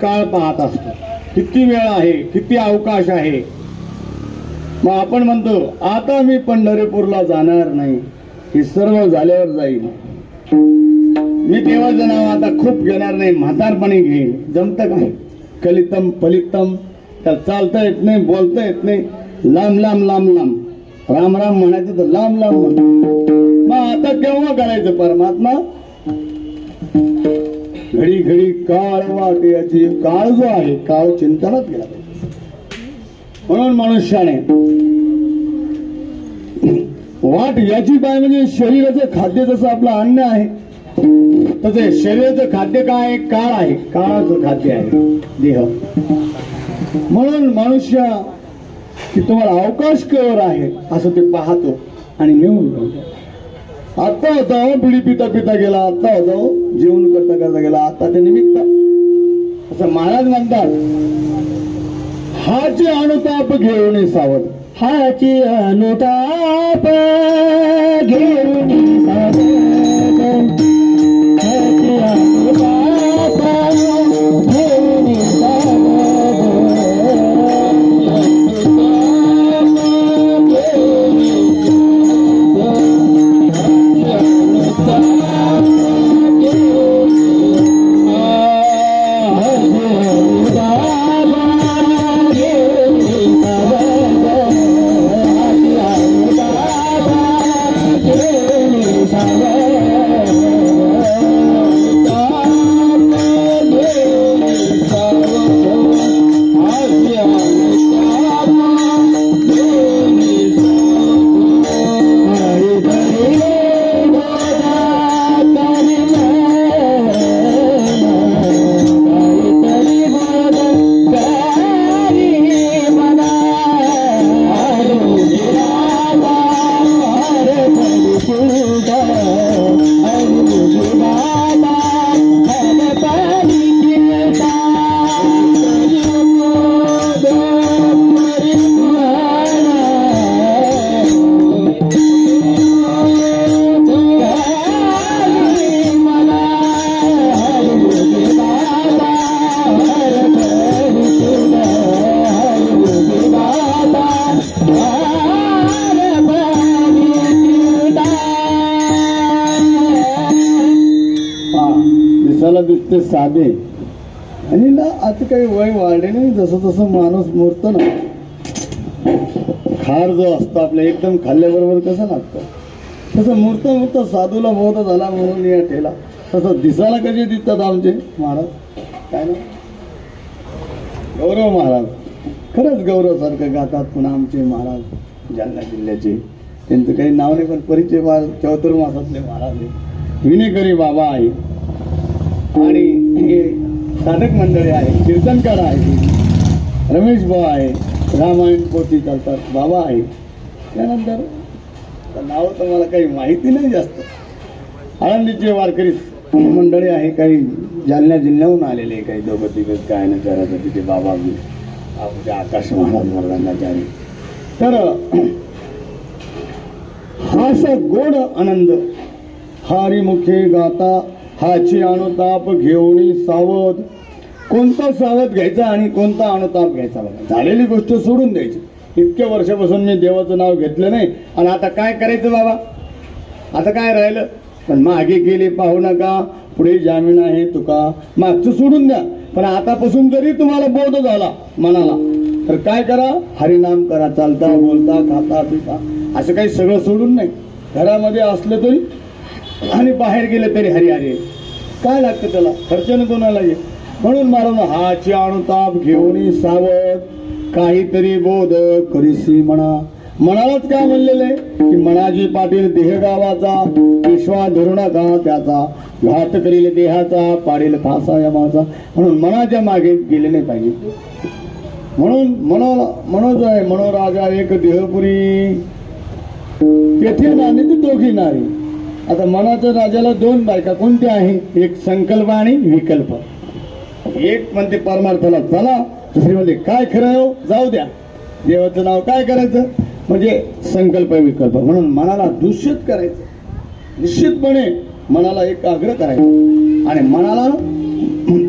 काळ पाहत असतो. किती वेळ आहे, किती अवकाश आहे. मग आपण म्हणतो आता मी पंढरपूरला जाणार नाही, हे सर्व झाल्यावर जाईल. मी देवाचं नाव आता खूप घेणार नाही, म्हातारपणी घेईल. जमतं काय? कलितम फलितम, त्याला चालता येत नाही, बोलता येत नाही. लांब लांब लांब लांब राम राम म्हणायचं तर लांब लांब म्हण. मग आता केव्हा करायचं परमात्मा? घडी घडी काळ वाट याची. काळ जो आहे, काळ चिंतनात गेला पाहिजे. म्हणून मनुष्याने वाट याची पाय म्हणजे शरीराचं खाद्य जसं आपलं अन्न आहे, तसे शरीराचं खाद्य काय आहे? काळ आहे. काळाचं खाद्य आहे देह. म्हणून मनुष्य की तुम्हाला अवकाश केवळ आहे असं ते पाहतो आणि नेऊन जातो. आता होता पिढी पिता पिता गेला, आता होता जेवण करता करता गेला, आता ते निमित्त. असं महाराज म्हणतात, हाची अनुताप घेऊन सावध. हाची अनुताप घेऊन सावध. हाची अनुताप घेऊन सावध. दिसते साधे आणि ना आता काही वय वाढले नाही. जसं जसं माणूस मूर्त ना हार जो असतो आपल्या एकदम खाल्ल्याबरोबर कसं लागतं तसं मूर्त मूर्त साधूला बोध झाला म्हणून या ठेला तसं दिसायला कधी दिसतात आमचे महाराज काय ना गौरव महाराज खरंच गौरव सारखं गातात पुन्हा आमचे महाराज जालना जिल्ह्याचे त्यांचं काही नाव नाही पण परिचय चतुर्मासातले महाराज आहे विनेकरी बाबा आहे आणि हे साधक मंडळी आहे कीर्तनकार आहे रमेश भाऊ आहे रामायण पोथी चालतात बाबा आहे त्यानंतर नाव तर मला काही माहिती नाही जास्त आळंदीचे वारकरी मंडळी आहे काही जालन्या जिल्ह्याहून आलेले काही दोघं तिघं काय न करायचं तिथे बाबा आपल्या आकाश महाराज महाराजांना तर हा असा गोड आनंद हारिमुखे गाता हाची अनुताप घेऊन सावध कोणता सावध घ्यायचा आणि कोणता अनुताप घ्यायचा बघा झालेली गोष्ट सोडून द्यायची इतक्या वर्षापासून मी देवाचं नाव घेतलं नाही आणि आता काय करायचं बाबा आता काय राहिलं पण मागे गेले पाहू नका पुढे जामीन आहे तुका मागचं सोडून द्या पण आतापासून जरी तुम्हाला बोध झाला मनाला तर काय करा हरिनाम करा चालता बोलता खाता पिता असं काही सगळं सोडून नाही घरामध्ये असलं तरी आणि बाहेर गेलं तरी हरी हरी काय लागतं त्याला खर्चानं कोणाला ये म्हणून मारून हाची अनुताप घेऊन सावध काहीतरी बोध करीसी म्हणा मनालाच काय म्हणलेलं आहे की मनाजी पाटील देह गावाचा विश्वा धरू नका त्याचा घात करील देहाचा पाडील फासा यमाचा म्हणून मनाच्या मागे गेले नाही पाहिजे म्हणून मनोज आहे मनोराजा एक देहपुरी तेथे नाणी ती दोघी नारी आता मनाच्या राजाला दोन बायका कोणत्या आहे एक संकल्प आणि विकल्प एक म्हणते परमार्थाला चला दुसरी म्हणते काय खरं हो जाऊ द्या देवाचं नाव काय करायचं म्हणजे संकल्प विकल्प म्हणून मनाला दूषित करायचं निश्चितपणे मनाला एकाग्र करायचं आणि मनाला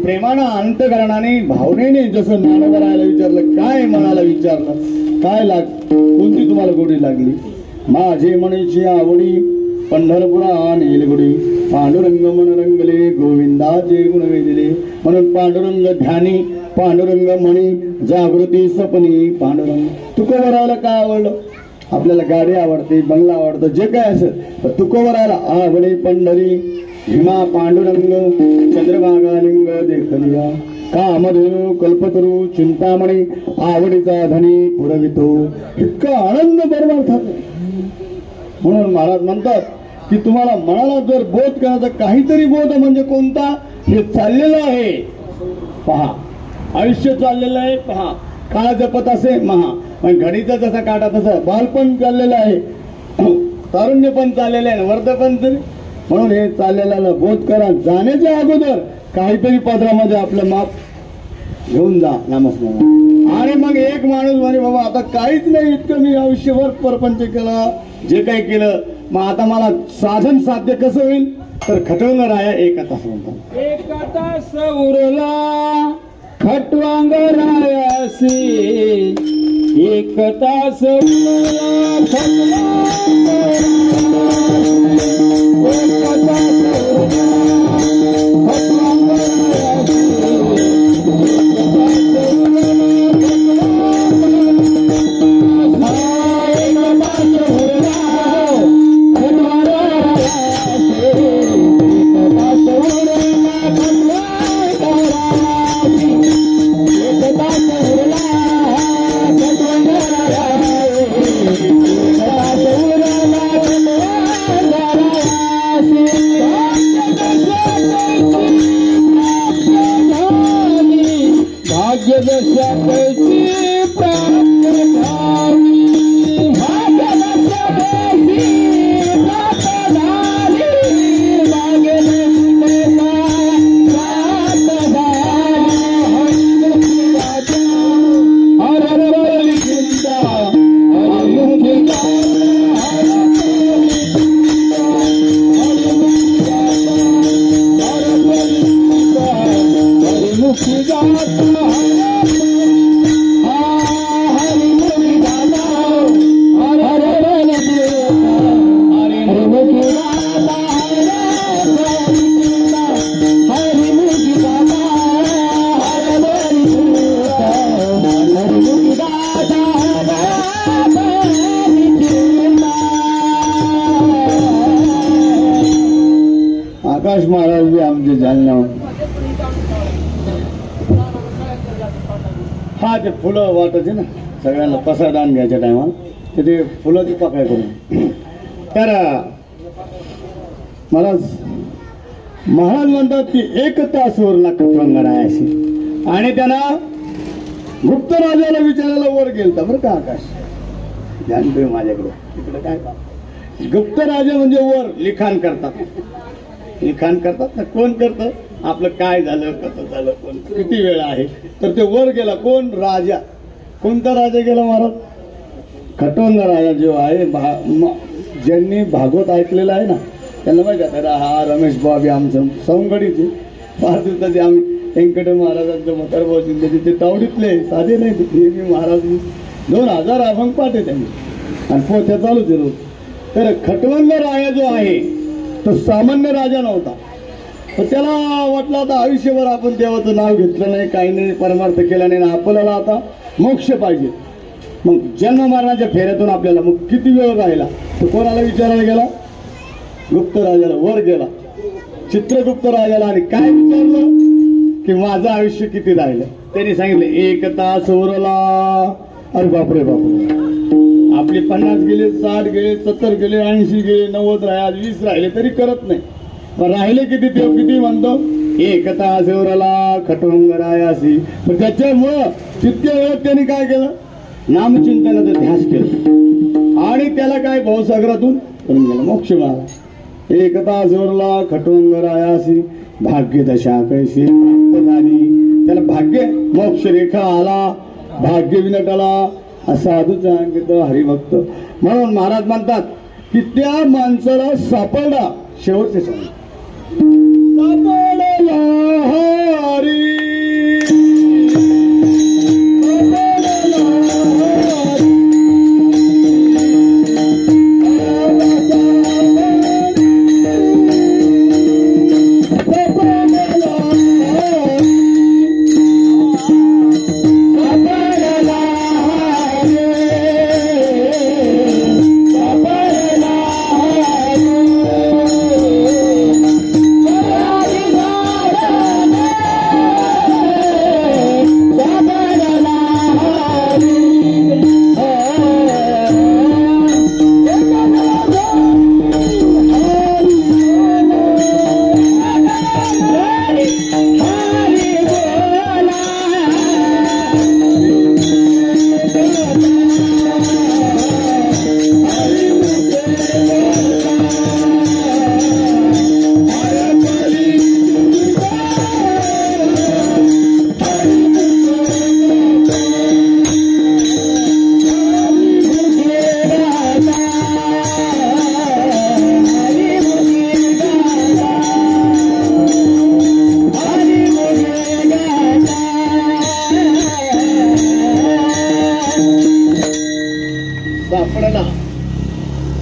प्रेमानं अंतकरणाने भावनेने जसं ज्ञानोबरायला विचारलं काय मनाला विचारलं काय कोणती तुम्हाला गोडी लागली माझे मनाची आवडी पंढरपुरा नेलगुडी पांडुरंग मन रंगले गोविंदाचे गुण वेदिले म्हणून पांडुरंग ध्यानी पांडुरंग मणी जागृती सपनी पांडुरंग तुकोबरायला काय आवडलं आपल्याला गाडी आवडते बंगला आवडतं जे काय असेल तर तुकोबरायला आवडे पंढरी भीमा पांडुरंग चंद्रभागा लिंग देखलिया कामधेनु कल्पतरू चिंतामणी आवडीचा धनी पुरवितो इतका आनंद परमार्थात म्हणून महाराज म्हणतात की तुम्हाला मनाला जर बोध करायचा काहीतरी बोध म्हणजे कोणता हे चाललेलं आहे पहा आयुष्य चाललेलं आहे पहा काळ जपत असे महा पण घडीचा जसा काटा तसा बालपण चाललेलं आहे तारुण्य पण चाललेलं आहे वर्धपण तरी म्हणून हे चाललेल्याला बोध करा जाण्याच्या अगोदर काहीतरी पदरामध्ये आपलं माप घेऊन जा नामस्मरण आणि मग एक माणूस म्हणे बाबा आता काहीच नाही इतकं मी आयुष्यभर परपंच केला जे काही केलं मग आता मला साधन साध्य कसं होईल तर खटवंग राया एका तास म्हणतात एका तास उरला खटवांग रायासी एक तास उरला खटवांग राया आकाश महाराज बी आमचे जालन्यावर. हा ते फुलं वाटायचे ना सगळ्यांना प्रसादान घ्यायच्या टायमाला ते फुलं ती पकाय करून. तर महाराज म्हणतात की एक तास वरला खटवंगड आहे अशी. आणि त्यांना गुप्त राजाला विचारायला वर गेलता बरं का आकाश. ध्यान माझ्याकडे तिकडे काय गुप्त राजा म्हणजे वर लिखाण करतात. लिखाण करतात ना. कोण करतं आपलं काय झालं कसं झालं कोण किती वेळ आहे. तर ते वर गेला कोण राजा. कोणता राजा गेला महाराज. खटवंग राजा जो आहे ज्यांनी भागवत ऐकलेलं आहे ना त्यांना माहिती आहे. हा रमेश बाबी आमचं सवंगडीचे फार दिवसाचे आम्ही व्यंकट महाराजांचं म्हातारभाऊ शिंदे ते तावडीतले साधे नाही. हे मी महाराज 2000 अभंग पाठ आहे त्यांनी आणि पोथ्या चालूच आहे रोज. तर खटवंग राजा जो आहे तो सामान्य राजा नव्हता. तर त्याला वाटलं आता आयुष्यभर आपण देवाचं नाव घेतलं नाही काही नाही परमार्थ केला नाही ना आपल्याला आता मोक्ष पाहिजे. मग जन्म मरणाच्या फेऱ्यातून आपल्याला मग किती वेळ राहिला. तो कोणाला विचारायला गेला. गुप्त राजाला वर गेला चित्रगुप्त राजाला आणि काय विचारलं की माझं आयुष्य किती राहिलं. त्यांनी सांगितलं 1 तास उरला. अरे बापरे बापरे आपले 50 गेले 60 गेले 70 गेले 80 गेले 90 राहिले 20 राहिले तरी करत नाही. पण राहिले किती ते किती म्हणतो 1 तास उरला खटवंग रायासी. पण त्याच्यामुळं तितक्या वेळात त्यांनी काय केलं नामचिंतनाचा ध्यास केला आणि त्याला काय भावसागरातून करून गेला मोक्ष मिळाला. 1 तास उरला खटवंग रायासी भाग्य दशा कैसी प्राप्त झाली. त्याला भाग्य मोक्ष रेखा आला भाग्य विनटला साधू सांगितलं हरिभक्त. म्हणून महाराज म्हणतात की त्या माणसाला सापडला शेवटचे सांग सापडला हरी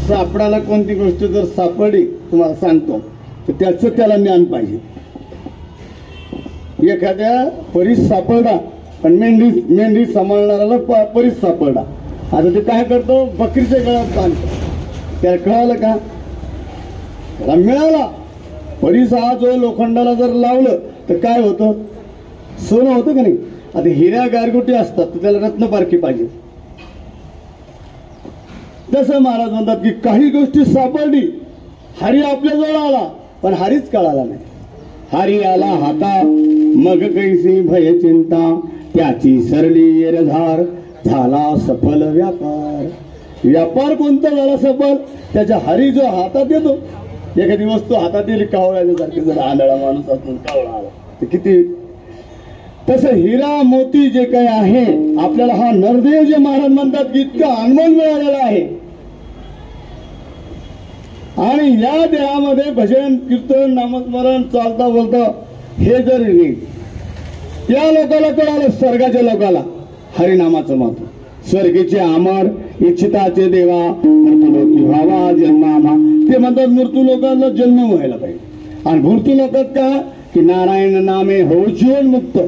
सापडाला कोणती गोष्ट जर सापडली तुम्हाला सांगतो तर त्याचं त्याला ज्ञान पाहिजे. एखाद्या परीस सापडला पण मेंढी सांभाळणाऱ्याला परीस सापडला. आता ते काय करतो बकरीच्या गळ्यात बांधतो. त्याला कळालं का त्याला मिळाला परीस हा जो लोखंडाला जर लावलं तर काय होतं सोनं होतं का नाही. आता हिऱ्या गारगोटी असतात तर त्याला रत्नपारखी पाहिजे. तसं महाराज म्हणतात की काही गोष्टी सापडली हरी आपल्याजवळ आला पण हरीच कळाला नाही. हरी आला हाता मग कैसी भय चिंता त्याची सरली येरधार झाला सफल व्यापार. व्यापार कोणता झाला सफल त्याच्या हरी जो हातात येतो. एखादी वस्तू हातात येईल कावळ्याच्या सारखी जर आंधळा माणूस असून कावळा आला तर किती. तसं हिरा मोती जे काही आहे आपल्याला हा नरदेव जे महाराज म्हणतात की इतका अनमोल मिळालेला आहे. आणि या देहामध्ये भजन कीर्तन नामस्मरण चालता बोलता हे जर त्या लोकाला कळालं स्वर्गाच्या लोकाला हरिनामाचं महत्व. स्वर्गीचे अमर इच्छिताचे देवा मृत्यूलोकी व्हावा जन्मामा. ते म्हणतात मृत्यू लोकांना जन्म व्हायला पाहिजे. आणि मृत्यू लोकात का की नारायण नामे हो जीवन मुक्त.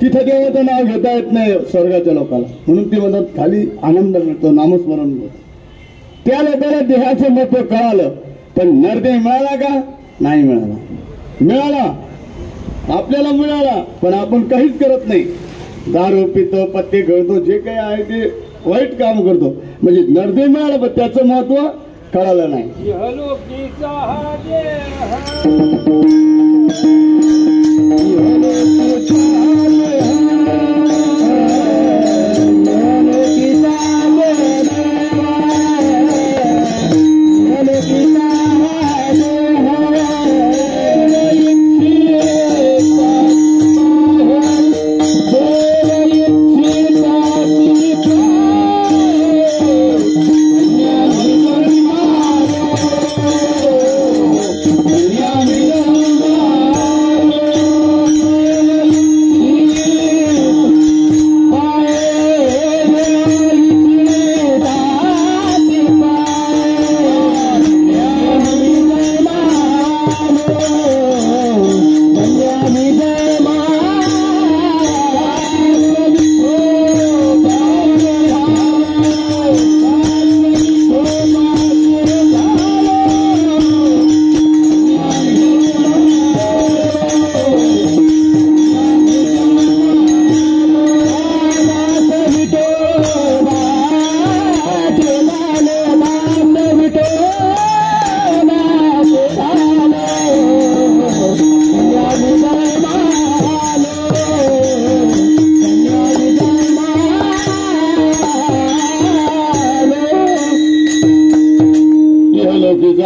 तिथं देवाचं नाव घेता येत नाही स्वर्गाच्या लोकाला म्हणून ते म्हणतात खाली आनंद मिळतो नामस्मरण मिळतं. त्या लोकांना देहाचं महत्व कळालं पण नरदेह मिळाला का नाही मिळाला. मिळाला, आपल्याला मिळाला, पण आपण काहीच करत नाही. दारू पितो, पत्ते खेळतो, जे काही आहे ते वाईट काम करतो. म्हणजे नरदे मिळाला पण त्याचं महत्व कळालं नाही. इहलोकीचा हा देह,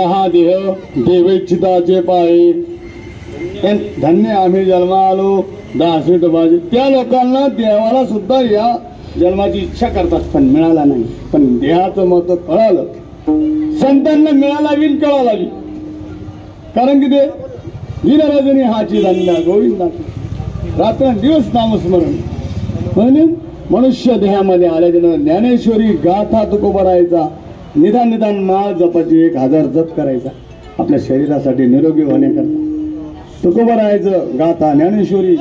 हा देह देवेच्छिताचे पाय, धन्य आम्ही जन्मा आलो दासीट बाजी. त्या लोकांना देवाला सुद्धा या जन्माची इच्छा करतात पण मिळाला नाही. पण देहाचं महत्व कळालं, संतांना मिळाला विन कळाला बी. कारण की ते दिनरजनी हाची धंदा गोविंदा रात्र दिवस नामस्मरण. म्हणून मनुष्य देहामध्ये आल्याच्यानं ज्ञानेश्वरी गाथा तुकोबा राहायचा, निदान निदान माळ जपाची 1000 जप करायचा आपल्या शरीरासाठी निरोगी होण्याकरता. तुकोबा राहायचं, गाथा ज्ञानेश्वरी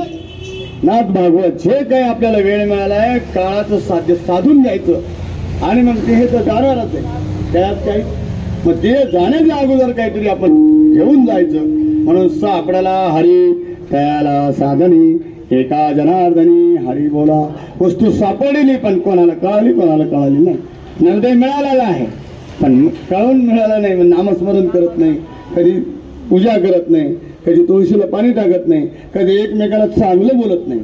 नाथ भागवत जे काही आपल्याला वेळ मिळाला आहे काळाचं साध्य साधून घ्यायचं आणि मग ते हे तर जाणारच आहे त्यात काही. मग ते जाण्याच्या अगोदर काहीतरी आपण घेऊन जायचं. म्हणून सापडाला हरी त्याला साधनी एका जनार्दनी हरी बोला. वस्तू सापडली पण कोणाला कळाली नाही. नंतर मिळालेला आहे पण कळून मिळाला नाही. नामस्मरण करत नाही, कधी पूजा करत नाही, कधी तुळशीला पाणी टाकत नाही, कधी एकमेकाला चांगलं बोलत नाही.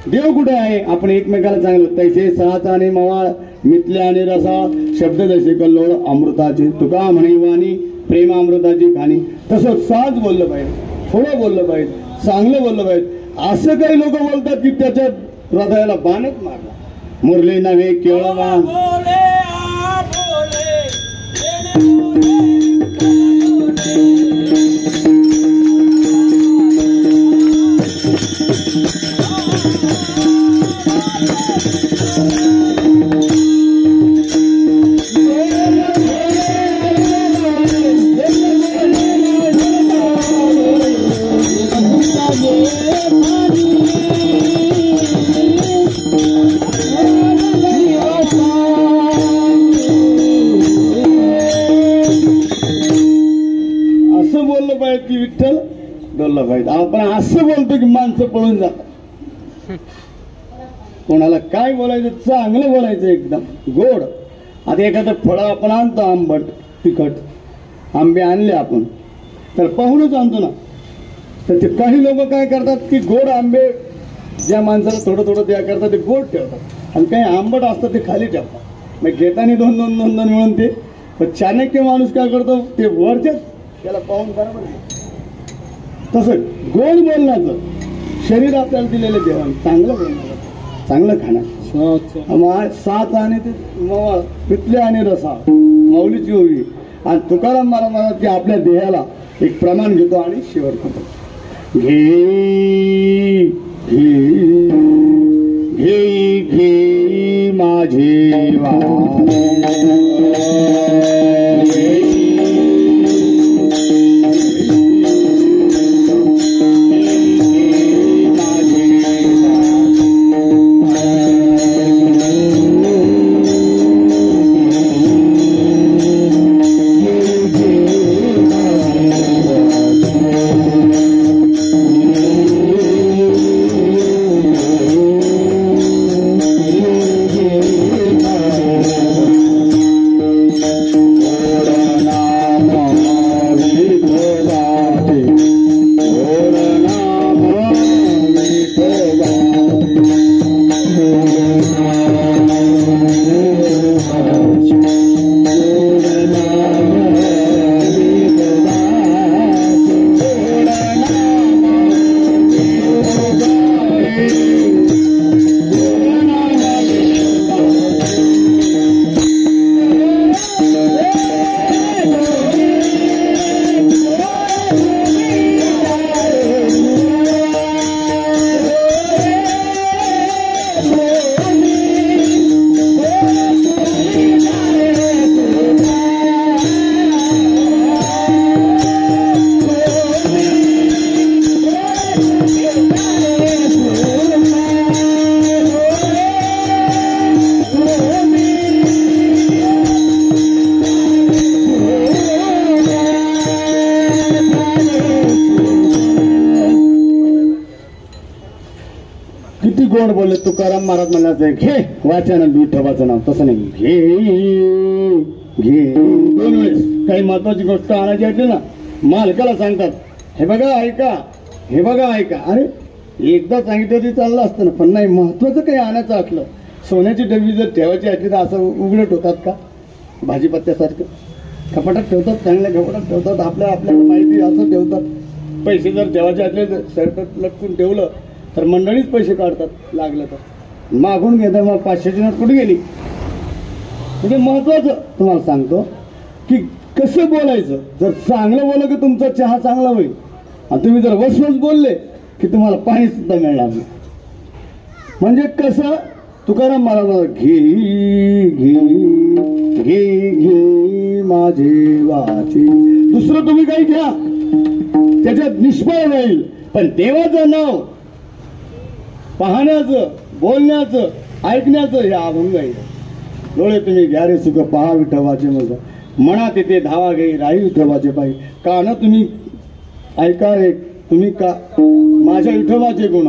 देव कुठे आहे? आपण एकमेकाला चांगलं. तैसे साचा आणि मवाळ मिथले आणि रसा शब्द जसे कल्लोळ अमृताची तुका म्हणे वाणी प्रेमामृताची खाणी. तसं साज बोललं पाहिजे, थोडं बोललं पाहिजे, चांगलं बोललं पाहिजे. असं काही लोक बोलतात की त्याच्या हृदयाला बाणच मारला. मुरली नव्हे केळवा की विठ्ठल डोलला पाहिजे. आपण असं बोलतो की माणसं पळून जातात. कोणाला काय बोलायचं? चांगलं बोलायचं, एकदम गोड. आता एखादं फळ आपण आणतो आंबट तिखट, आंबे आणले आपण तर पाहूनच आणतो ना. तर ते काही लोक काय करतात की गोड आंबे ज्या माणसाला थोडं थोडं द्या करतात ते गोड ठेवतात आणि काही आंबट असतं ते खाली ठेवतात. मग घेताना दोन दोन दोन दोन मिळून ते. पण चाणक्य माणूस काय करतो ते वरच्याच त्याला पाहून बरोबर. तसं गोड बोलण्याचं शरीर आपल्याला दिलेलं देवान चांगलं बोलण्याचं, चांगलं खाण्याचं. सात आणि ते मवाळ पितले आणि रसा माऊलीची ओळी. आणि तुकाराम महाराज की आपल्या देहाला एक प्रमाण घेतो आणि शेवट करतो. घे घे घे घे माझे गोड बोलले. तुकाराम महाराज म्हणायचं घे वाचन विठोबाचं नाव, तसं नाही, घे घे 2 वेळेस. काही महत्वाची गोष्ट आणायची असेल ना मालकाला सांगतात, हे बघा ऐका, हे बघा ऐका. अरे एकदा सांगितलं तरी चाललं असतं ना, पण नाही, महत्वाचं काही आणायचं असलं, सोन्याची डबी जर ठेवायची असली तर असं उघडत होतात का? भाजीपत्त्यासारखं कपाटात ठेवतात, चांगल्या कपाटात ठेवतात, आपल्याला माहिती असं ठेवतात. पैसे जर ठेवायचे असले तर शर्टात लटकून ठेवलं तर मंडळीच पैसे काढतात लागलं तर. मागून घेतात, मग 500ची नोट कुठे गेली? म्हणजे महत्वाचं तुम्हाला सांगतो की कसं बोलायचं. जर चांगलं बोललं की तुमचा चहा चांगला होईल, आणि तुम्ही जर वसवस बोलले की तुम्हाला पाणी सुद्धा मिळणार नाही. म्हणजे कसं तुकाराम महाराज घे घे घे घे माझे वाचे, दुसरं तुम्ही काही घ्या त्याच्यात निष्फळ राहील, पण देवाचं नाव पाहण्याचं, बोलण्याचं, ऐकण्याचं हे अभंग आहे. डोळे तुम्ही घ्या रे सुख पहा विठोबाचे मग, म्हणा तिथे धावा घेई राही विठोबाचे पायी. कान तुम्ही ऐका रे तुम्ही का माझ्या विठोबाचे गुण,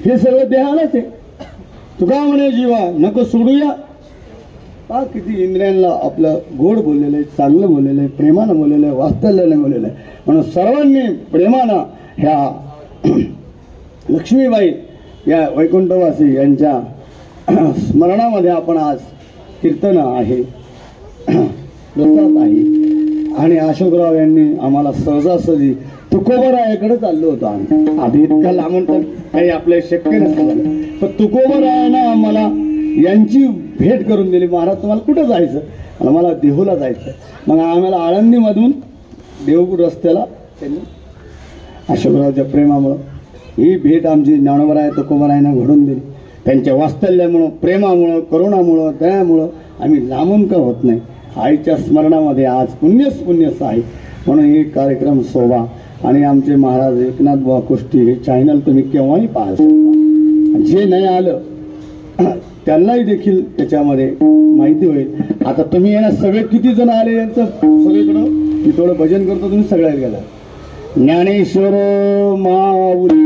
हे सगळं देहालाच आहे. तुका म्हणे जीवा नको सोडूया. पहा किती इंद्रियांना आपलं गोड बोललेलं आहे, चांगलं बोललेलं आहे, प्रेमानं बोललेलं आहे, वात्सल्यानं बोललेलं आहे. म्हणून सर्वांनी प्रेमानं ह्या लक्ष्मीबाई या वैकुंठवासी यांच्या स्मरणामध्ये आपण आज कीर्तन आहे, प्रसाद आहे. आणि अशोकराव यांनी आम्हाला सहजासहजी तुकोबरायाकडे चाललो होतो आम्ही. आधी इतका लांबून तर काही आपल्या शक्य नसतं झालं, पण तुकोबरायानं आम्हाला यांची भेट करून दिली. महाराज तुम्हाला कुठं जायचं? आणि मला देहूला जायचं. मग आम्हाला आळंदीमधून देहू रस्त्याला त्यांनी अशोकरावच्या प्रेमामुळं ही भेट आमची ज्ञानोबराय तुकोबरायानं घडून दिली. त्यांच्या वात्सल्यामुळं, प्रेमामुळं, करुणामुळं, दयामुळं आम्ही लांबून का होत नाही. आईच्या स्मरणामध्ये आज पुण्यच पुण्यच आहे. म्हणून हे कार्यक्रम शोभा. आणि आमचे महाराज एकनाथ बुवा कुष्टी हे चॅनल तुम्ही केव्हाही पाहू शकता. जे नाही आलं त्यांनाही देखील त्याच्यामध्ये माहिती होईल. आता तुम्ही यांना सगळे किती जण आले यांचं सगळीकडं मी थोडं भजन करतो, तुम्ही सगळ्यात गेला. ज्ञानेश्वर माऊली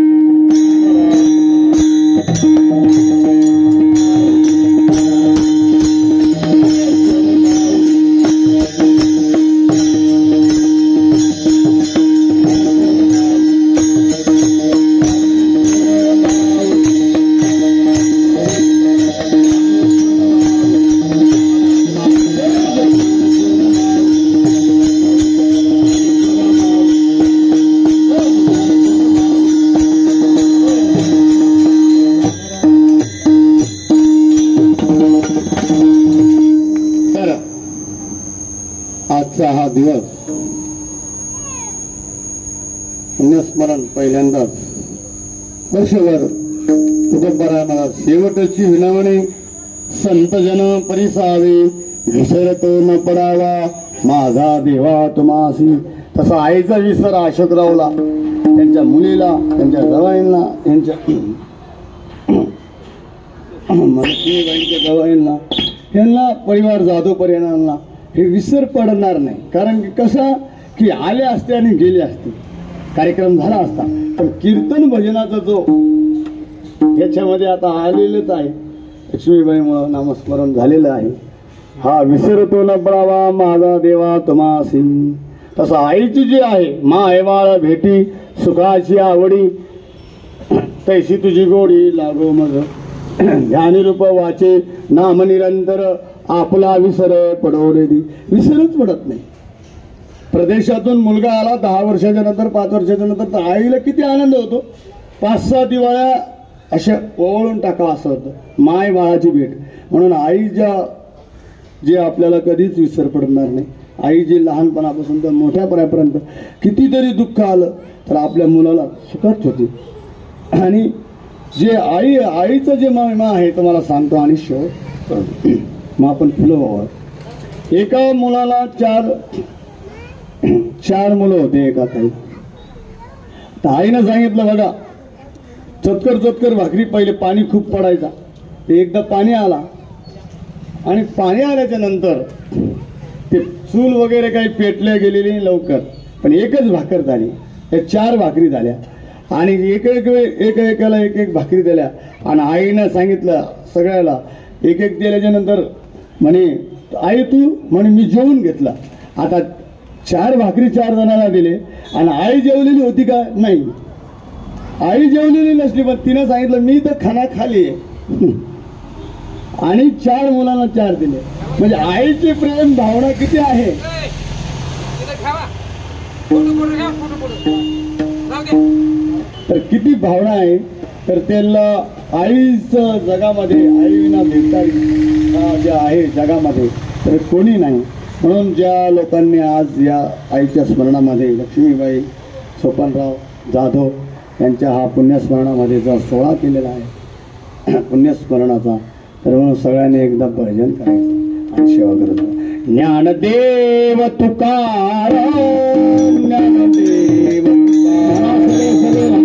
हा दिवस पुण्यस्मरण पहिल्यांदाच वर्षभर तुकोबरायानं शेवटची विनवणी संतजन परिसावे विसरतो न पडावा माझा देवा तुमासी. तसा आईचा विसर अशोकरावला, त्यांच्या मुलीला, त्यांच्या जवाईंना, त्यांच्या लक्ष्मीबाईंच्या जवाईंना, यांना परिवार जाधवपर्यंत हे विसर पडणार नाही. कारण की कसं की आले असते आणि गेले असते, कार्यक्रम झाला असता. पण कीर्तन भजनाचा जो याच्यामध्ये आता आलेलंच आहे, लक्ष्मीबाईमुळं नामस्मरण झालेलं आहे. हा विसरतो न पडावा माझा देवा तुमासी. तसं आईची जी आहे मायवाळ भेटी सुखाची आवडी तैशी तुझी गोडी लागो मग ध्यानरूप वाचे नाम निरंतर आपला विसर पडवलेली. विसरच पडत नाही. प्रदेशातून मुलगा आला 10 वर्षाच्या नंतर, 5 वर्षाच्या नंतर, तर आईला किती आनंद होतो. 5-6 दिवाळ्या अशा ओवाळून टाका असं होतं. माय बाळाची भेट. म्हणून आईच्या जे आपल्याला कधीच विसर पडणार नाही. आई जी लहानपणापासून तर मोठ्यापर्यंत कितीतरी दुःख आलं तर आपल्या मुलाला सुखात होती. आणि जे आईचं जे महिमा आहे तुम्हाला सांगतो. आणि शेवट मग आपण फुलं व्हावं. एका मुलाला 4 मुलं होते एका ताई. तर आईनं सांगितलं बघा चतकर भाकरी, पहिले पाणी खूप पडायचा. ते एकदा पाणी आला आणि पाणी आल्याच्या नंतर ते चूल वगैरे काही पेटल्या गेलेली लवकर, पण एकच भाकर झाली. त्या 4 भाकरी झाल्या. आणि एकाला एक भाकरी दिल्या आणि आईनं सांगितलं सगळ्याला एक दिल्याच्या नंतर म्हणे आई तू म्हणे मी जेवून घेतला. आता 4 भाकरी 4 जणांना दिले आणि आई जेवलेली होती का? नाही, आई जेवलेली नसली, पण तिनं सांगितलं मी तर खाना खाली आणि 4 मुलांना 4 दिले. म्हणजे आईची प्रेम भावना किती आहे. तर किती भावना आहे. तर त्याला आईच जगामध्ये आईविना भेटणारी जे आहे जगामध्ये तर कोणी नाही. म्हणून ज्या लोकांनी आज या आईच्या स्मरणामध्ये लक्ष्मीबाई सोपानराव जाधव यांच्या हा पुण्यस्मरणामध्ये जो सोहळा केलेला आहे पुण्यस्मरणाचा, तर म्हणून सगळ्यांनी एकदा भजन करायचं आणि सेवा करायचं. ज्ञानदेव तुकाराम ज्ञानदेव तुकाराम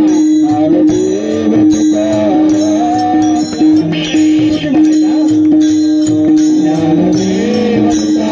ज्ञानदेव तुकाराम ज्ञानदेव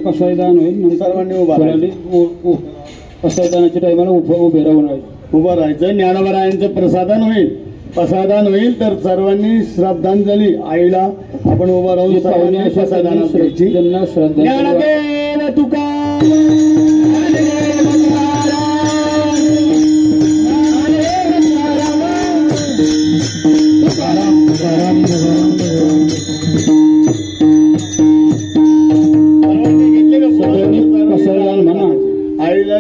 पसायदान होईल. सर्वांनी उभा पसायदानाच्या टायमाला उभे राहून उभं राहायचं. ज्ञानोबरायांचं प्रसादान होईल तर सर्वांनी श्रद्धांजली आईला आपण उभं राहून प्रसादानात द्यायची. त्यांना श्रद्धा. ज्ञानदेव तुकाराम आईला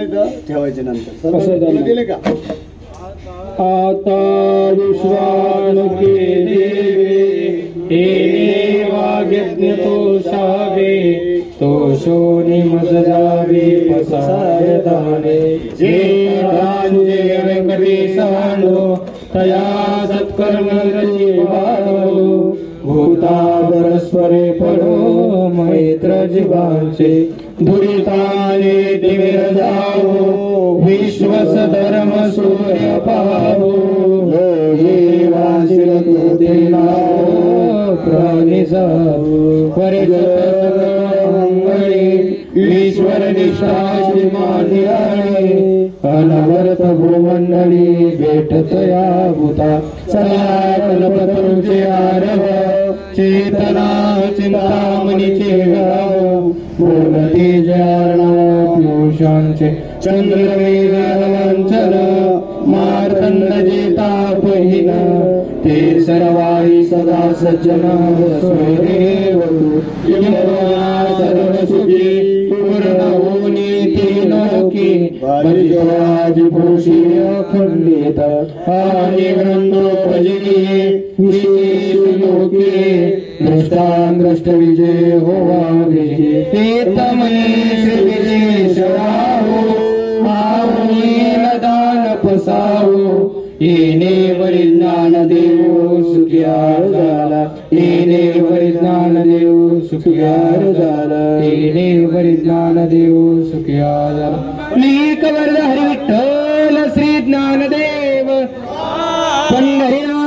ठेवायचे नंतर दिले का? आता विश्वानुके देवे वाग्यज्ञ तो सावे तो शोनी मज जावे पसार दाने जे रांजे व्यंकटेशानो तया सत्कर्म जीवानो भूता परस्परे पडो मैत्र जीवांचे दुरिताने दिव्य जाओ विश्वस धर्म सूर्य पाहो लोहे वासिल तो देनाओ प्राणी जाओ परिजन ईश्वर निष्ठा मानियाने अनवर्त भूमंडळी भेटतया भूता चला कल्पतरुचे आरव चेतना चिंतामणीचे गाव मूर्ती जयार्णवशांचे चंद्रमेघवंचन मार्तंड जेता पहिन ते सर्वाही सदा सज्जन स्वदेव सर्व सुखी पूर्ण होनी तीन की भूषी अखंडित आणि ग्रंथोपजनी विशेष लोके दृष्टांद्रष्ट विजय होवा विजय ते तमने विजयेश्वराहो आवनील दान पसाहो येणे वरिज्ञान देव सुखियार झाला येणे वरिज्ञान देव सुखियार झाला येणे वरिज्ञान देव सुखियार झाला. मी कवरधारी विठ्ठल श्री ज्ञानदेव पंढरीनाथ